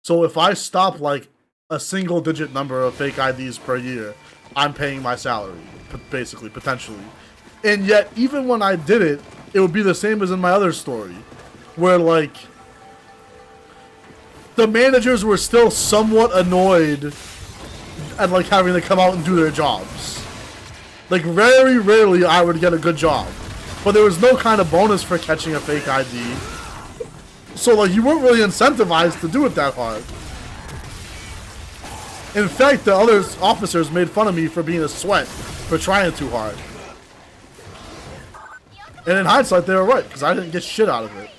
So if I stop like a single digit number of fake IDs per year, I'm paying my salary, basically, potentially. And yet, even when I did it, it would be the same as in my other story, where, like, the managers were still somewhat annoyed at, like, having to come out and do their jobs. Like, very rarely I would get a good job. But there was no kind of bonus for catching a fake ID. So, like, you weren't really incentivized to do it that hard. In fact, the other officers made fun of me for being a sweat, for trying too hard. And in hindsight, they were right, because I didn't get shit out of it.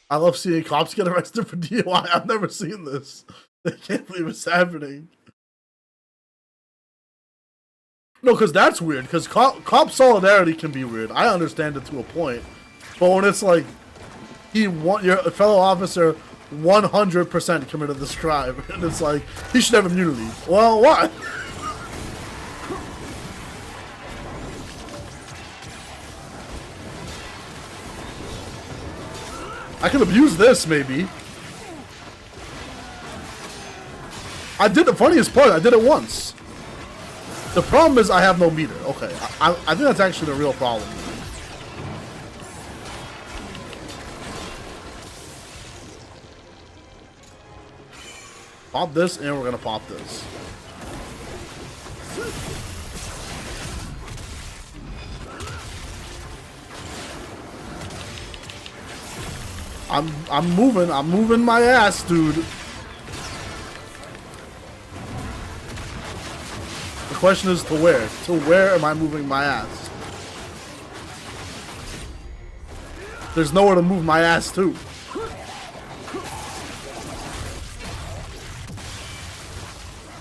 I love seeing cops get arrested for DUI. I've never seen this. I can't believe it's happening. No, because that's weird, because cop solidarity can be weird. I understand it to a point. But when it's like, your fellow officer 100% committed this crime, and it's like, he should have immunity. Well, what? I can abuse this, maybe. I did the funniest part. I did it once. The problem is I have no meter. Okay, I think that's actually the real problem. Pop this, and we're gonna pop this. I'm moving my ass, dude. The question is to where? To where am I moving my ass? There's nowhere to move my ass to.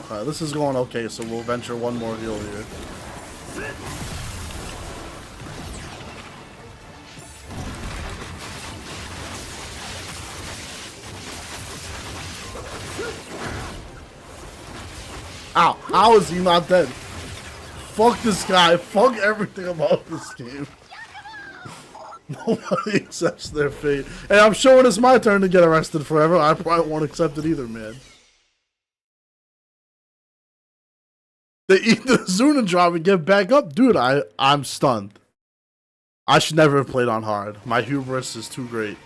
Okay, this is going okay, so we'll venture one more heal here. Ow, how is he not dead? Fuck this guy, fuck everything about this game. Nobody accepts their fate. And I'm sure when it's my turn to get arrested forever, I probably won't accept it either, man. They eat the Zuna drop and get back up? Dude, I'm stunned. I should never have played on hard. My hubris is too great.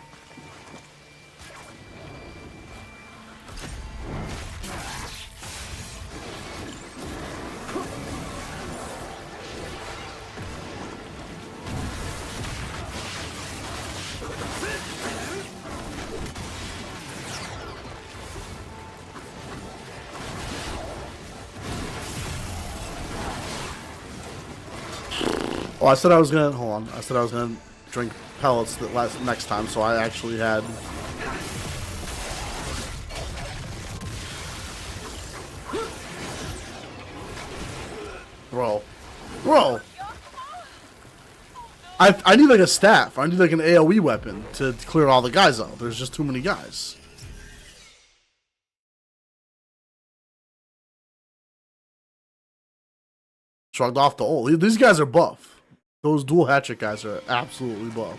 Oh, I said I was gonna, hold on. I said I was gonna drink pellets next time, so I actually had. Bro. I need like a staff. I need like an AoE weapon to clear all the guys out. There's just too many guys. Shrugged off the old. These guys are buff. Those dual hatchet guys are absolutely buff.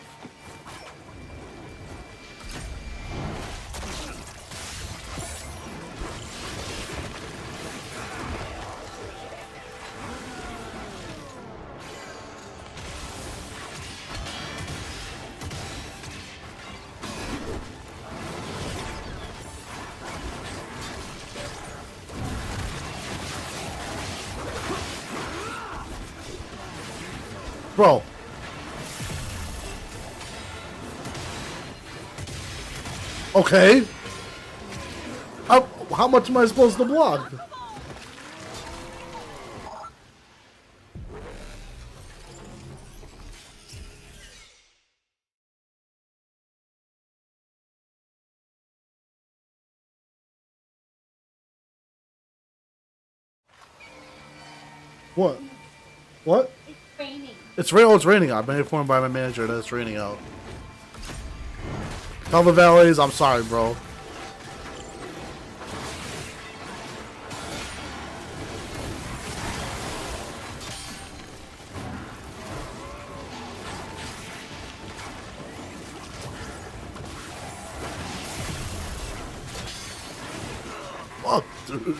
Bro. Okay. How much am I supposed to block? What? What? It's raining. It's raining out. I've been informed by my manager that it's raining out. Tell the valets, I'm sorry, bro. dude.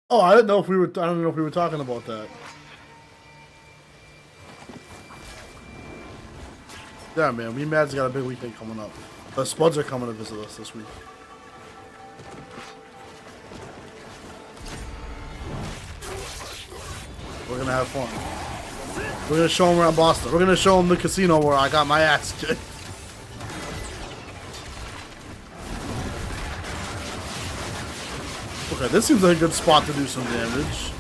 Oh, I didn't know if we were. I don't know if we were talking about that. Yeah, man. Me and Mad's got a big weekend coming up. The Spuds are coming to visit us this week. We're gonna have fun. We're gonna show them around Boston. We're gonna show them the casino where I got my ass kicked. Okay, this seems like a good spot to do some damage.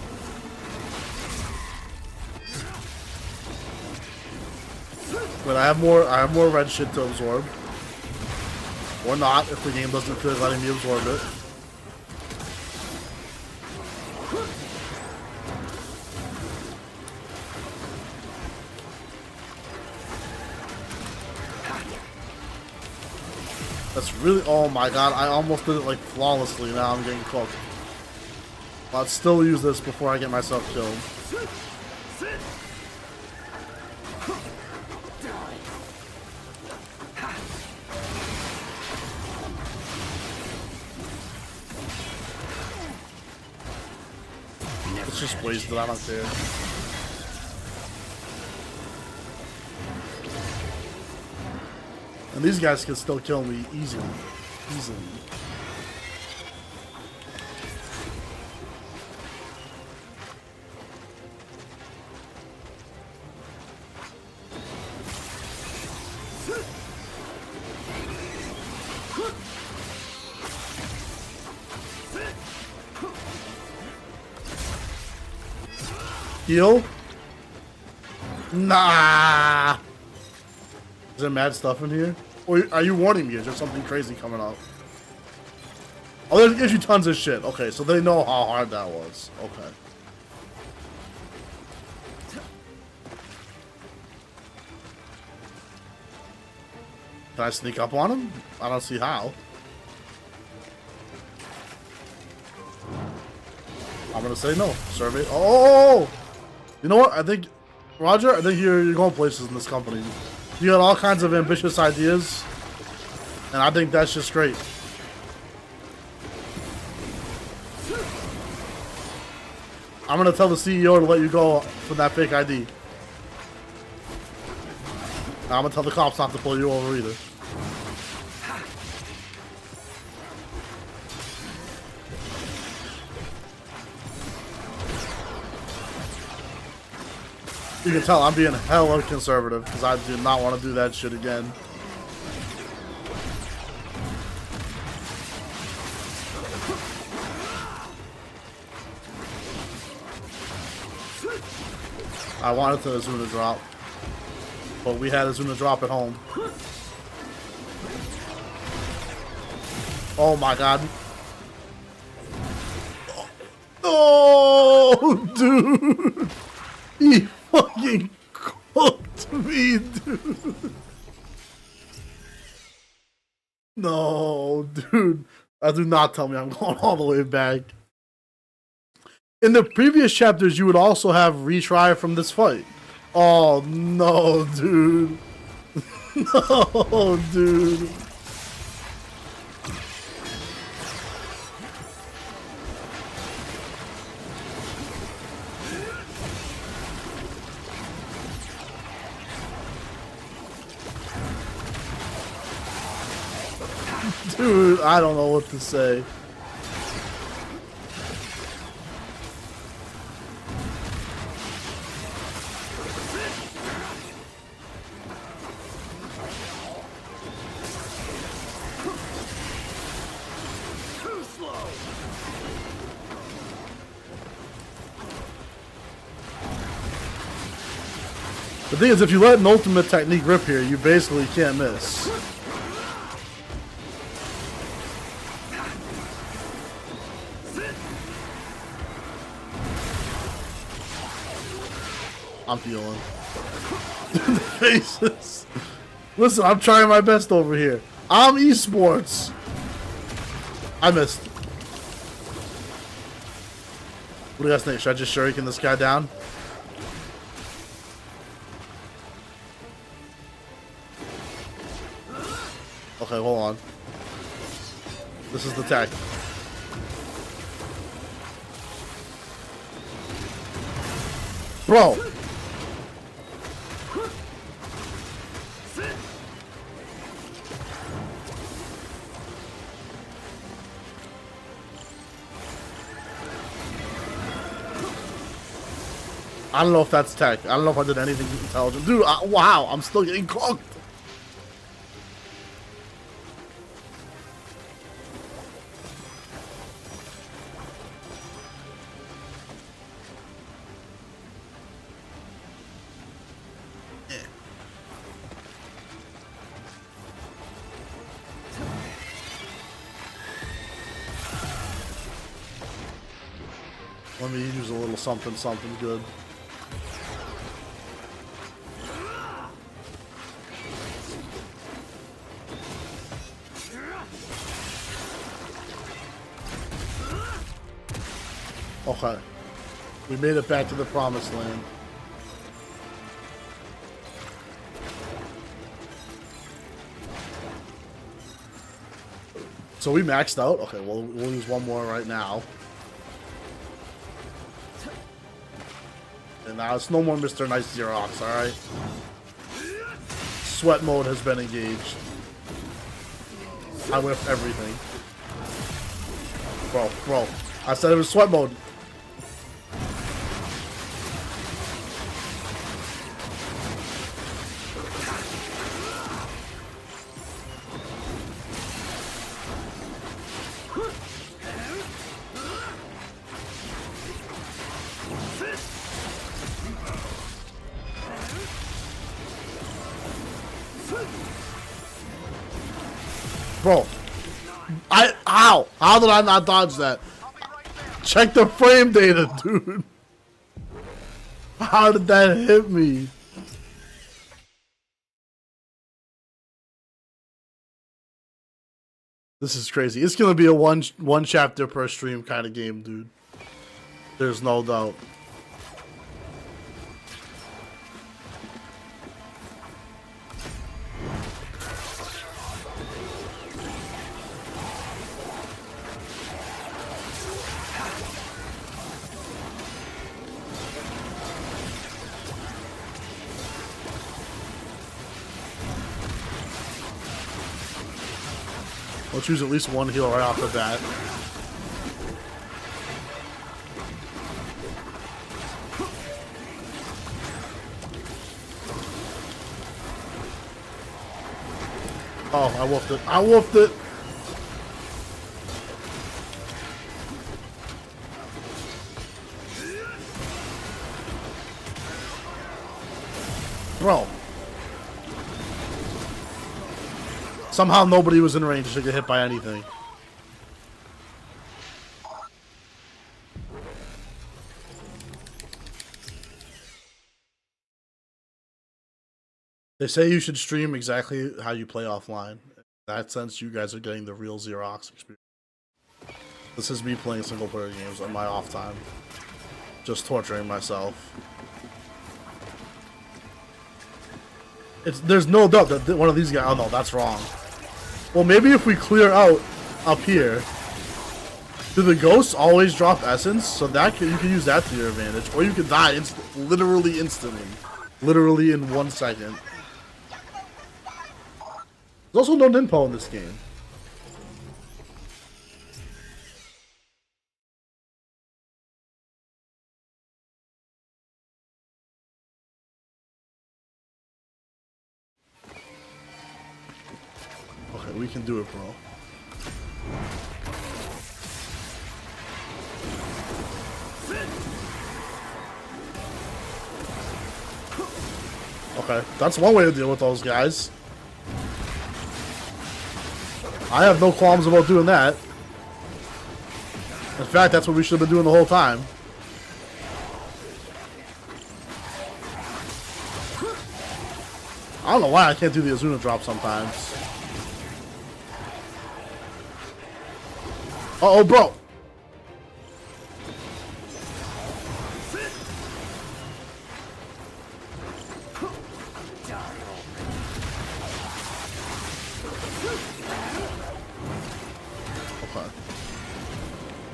But I have more red shit to absorb. Or not, if the game doesn't feel like letting me absorb it. That's really, oh my god, I almost did it like flawlessly. Now I'm getting cooked. I'll still use this before I get myself killed. It's just wasted, I don't care. And these guys can still kill me easily. Easily. Heal? Nah! Is there mad stuff in here? Or are you warning me? Is there something crazy coming up? Oh, that gives you tons of shit. Okay, so they know how hard that was. Okay. Can I sneak up on him? I don't see how. I'm gonna say no. Survey. Oh! You know what? I think, Roger, I think you're going places in this company. You got all kinds of ambitious ideas, and I think that's just great. I'm gonna tell the CEO to let you go for that fake ID. I'm gonna tell the cops not to pull you over either. You can tell I'm being hella conservative because I do not want to do that shit again. I wanted to Azuna drop, but we had Azuna drop at home. Oh my god. Oh, dude. He fucking cooked me, dude. No, dude. Do not tell me I'm going all the way back. In the previous chapters, you would also have retry from this fight. Oh, no, dude. No, dude. Dude, I don't know what to say. The thing is, if you let an ultimate technique rip here, you basically can't miss. I'm feeling. The faces. Listen, I'm trying my best over here. I'm esports. I missed. What do you guys think? Should I just shuriken this guy down? Okay, hold on. This is the tech. Bro! I don't know if that's tech. I don't know if I did anything intelligent. Dude, wow, I'm still getting cooked. Let me use a little something good. Okay. We made it back to the promised land. So we maxed out? Okay, well, we'll use one more right now. And now it's no more Mr. Nice Xerox, alright? Sweat mode has been engaged. I whiffed everything. Bro. I said it was sweat mode. Bro, ow! How did I not dodge that? Check the frame data, dude. How did that hit me? This is crazy. It's gonna be a one chapter per stream kind of game, dude. There's no doubt. Let's use at least one heal right off the bat. Oh, I wolfed it. I wolfed it! Bro. Somehow nobody was in range to get hit by anything. They say you should stream exactly how you play offline. In that sense, you guys are getting the real Xerox experience. This is me playing single player games on my off time. Just torturing myself. There's no doubt that one of these guys... Oh no, that's wrong. Well, maybe if we clear out up here, do the ghosts always drop essence? So that you can use that to your advantage, or you can die literally instantly, literally in 1 second. There's also no ninpo in this game. Okay, we can do it, bro. Okay, that's one way to deal with those guys. I have no qualms about doing that. In fact, that's what we should have been doing the whole time. I don't know why I can't do the Azuna drop sometimes. Uh-oh, bro.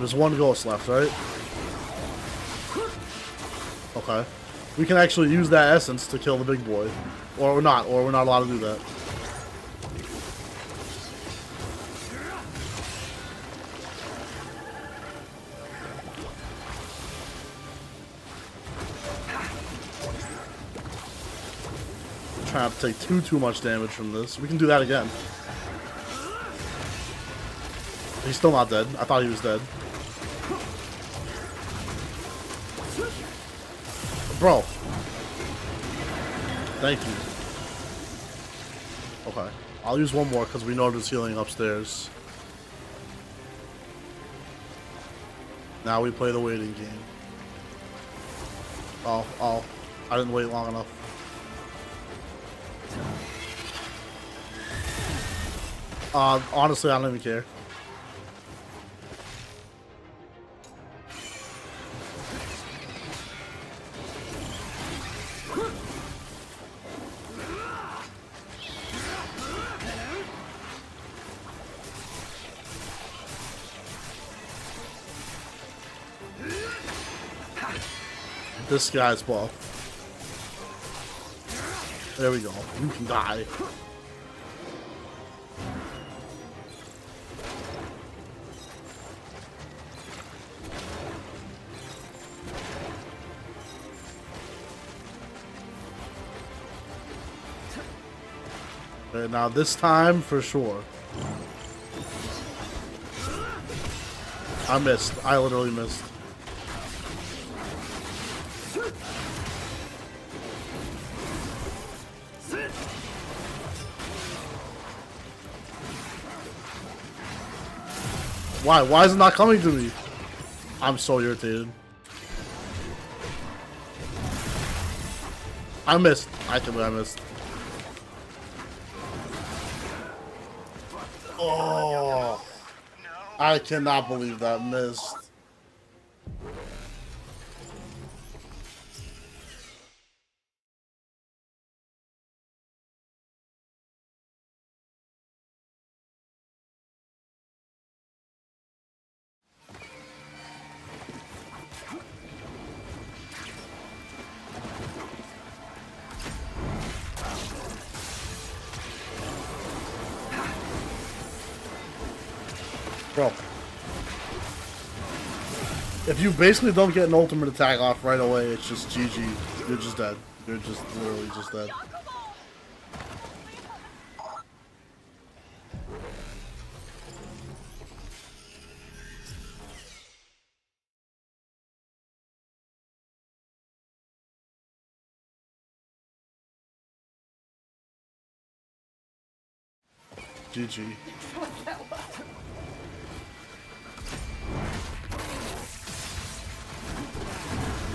There's one ghost left, right? Okay. We can actually use that essence to kill the big boy. Or we're not allowed to do that. Trying not to take too much damage from this. We can do that again. He's still not dead. I thought he was dead. Bro. Thank you. Okay. I'll use one more because we know there's healing upstairs. Now we play the waiting game. Oh. I didn't wait long enough. Honestly, I don't even care. This guy's buff. There we go. You can die. Okay, now this time for sure. I missed. I literally missed. Why? Why is it not coming to me? I'm so irritated. I missed. I think I missed. Oh, I cannot believe that missed. Bro, if you basically don't get an ultimate attack off right away, it's just GG. You're just dead. You're just literally just dead. GG.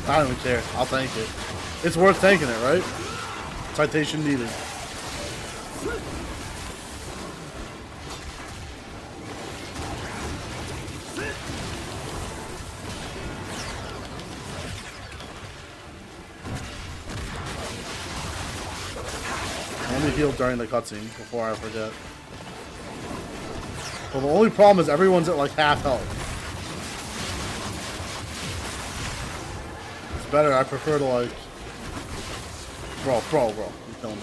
I don't even care. I'll tank it. It's worth tanking it, right? Citation needed. Let me heal during the cutscene before I forget. Well, the only problem is everyone's at like half health. Better, I prefer to like... Bro, you're killing me.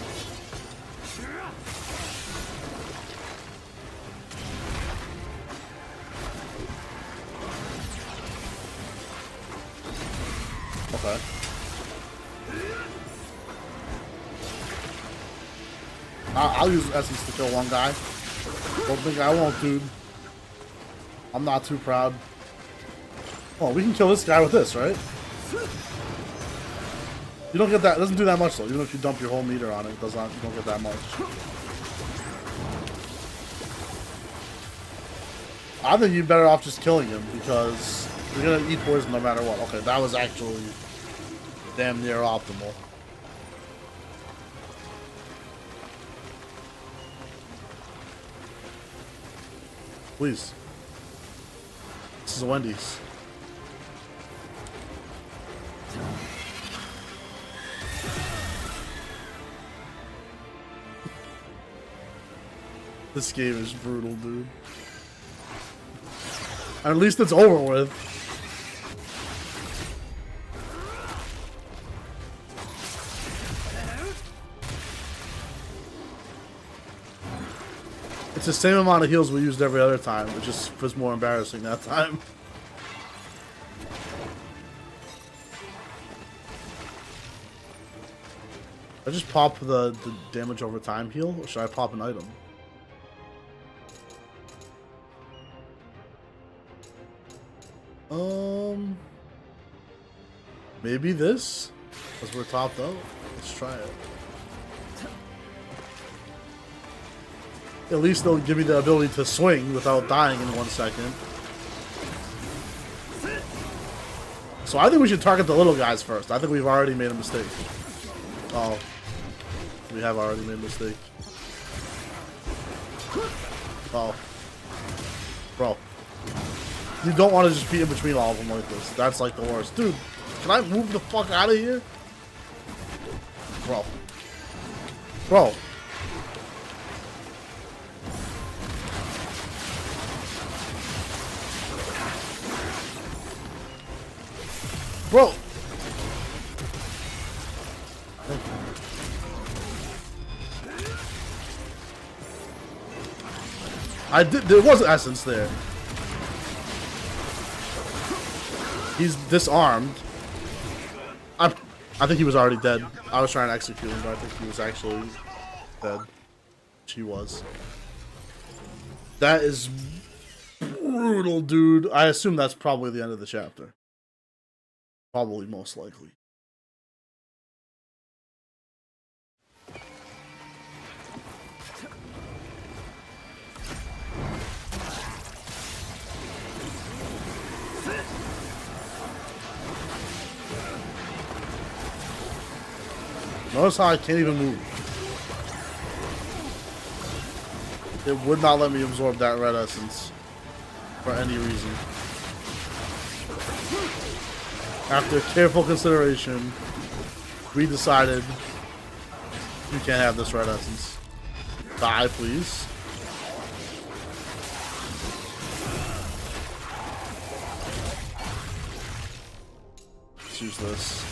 Okay. I'll use essence to kill one guy. Don't think I won't, dude. I'm not too proud. Oh, we can kill this guy with this, right? You don't get that. It doesn't do that much though. Even if you dump your whole meter on it, it does not. You don't get that much. I think you're better off just killing him because you're gonna eat poison no matter what. Okay, that was actually damn near optimal. Please. This is a Wendy's. This game is brutal, dude. And at least it's over with. It's the same amount of heals we used every other time. It just was more embarrassing that time. I just pop the damage over time heal, or should I pop an item? Maybe this? Because we're topped out. Let's try it. At least they'll give me the ability to swing without dying in 1 second. So I think we should target the little guys first. I think we've already made a mistake. Oh. We have already made a mistake. Oh. Bro. You don't want to just be in between all of them like this. That's like the worst. Dude, can I move the fuck out of here? Bro. Bro. Bro. There was essence there. He's disarmed. I think he was already dead. I was trying to execute him, but I think he was actually dead. She was. That is brutal, dude. I assume that's probably the end of the chapter. Probably, most likely. Notice how I can't even move. It would not let me absorb that red essence for any reason. After careful consideration, we decided you can't have this red essence. Die, please. Let's use this.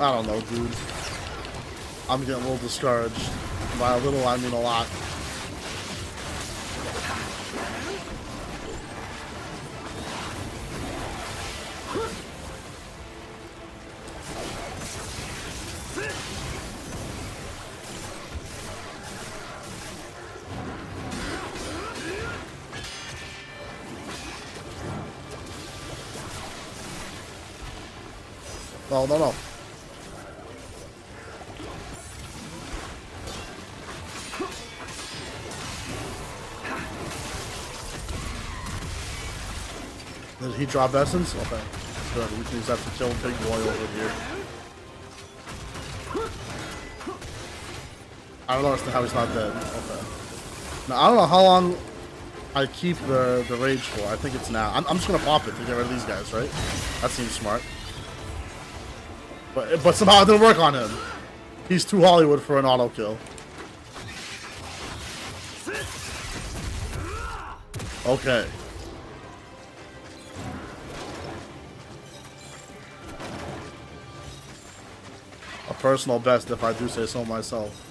I don't know, dude. I'm getting a little discouraged. By a little, I mean a lot. No, no, no. Did he drop essence? Okay. Good. We can use that to kill Big Boy over here. I don't understand how he's not dead. Okay. Now, I don't know how long I keep the rage for. I think it's now. I'm just going to pop it to get rid of these guys, right? That seems smart. But somehow it didn't work on him. He's too Hollywood for an auto kill. Okay. A personal best, if I do say so myself.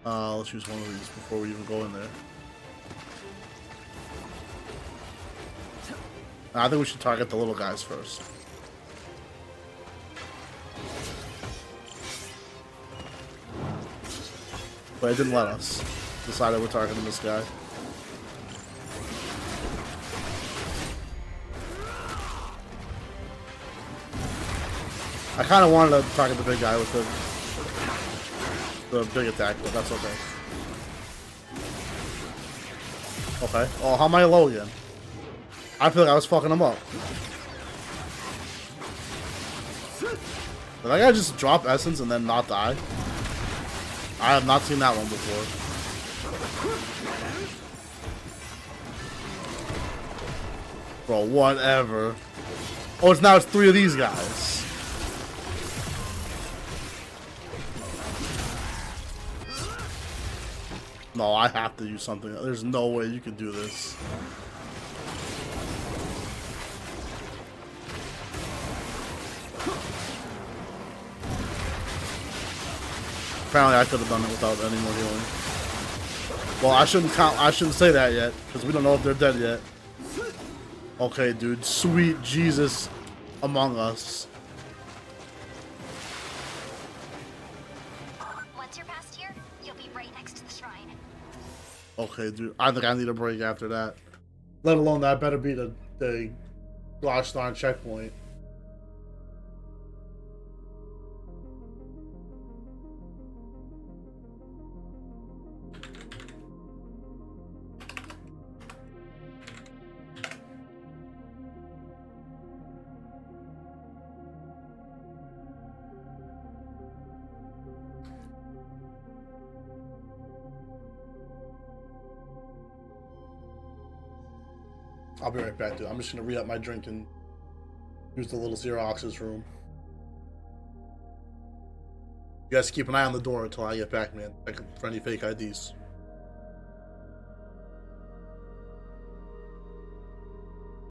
Let's use one of these before we even go in there. I think we should target the little guys first. But it didn't let us. Decided we're targeting this guy. I kind of wanted to target the big guy with the big attack, but that's okay. Okay. Oh, how am I low again? I feel like I was fucking him up. Did that guy just drop essence and then not die? I have not seen that one before. Bro, whatever. Oh, it's 3 of these guys. No, I have to use something. There's no way you can do this. Apparently, I could have done it without any more healing. Well, I shouldn't say that yet, because we don't know if they're dead yet. Okay, dude. Sweet Jesus among us. Once you're past here, you'll be right next to the shrine. Okay, dude. I think I need a break after that. Let alone that better be the gosh darn checkpoint. I'll be right back, dude. I'm just gonna re-up my drink and use the little Xerox's room. You guys keep an eye on the door until I get back, man. Check for any fake IDs.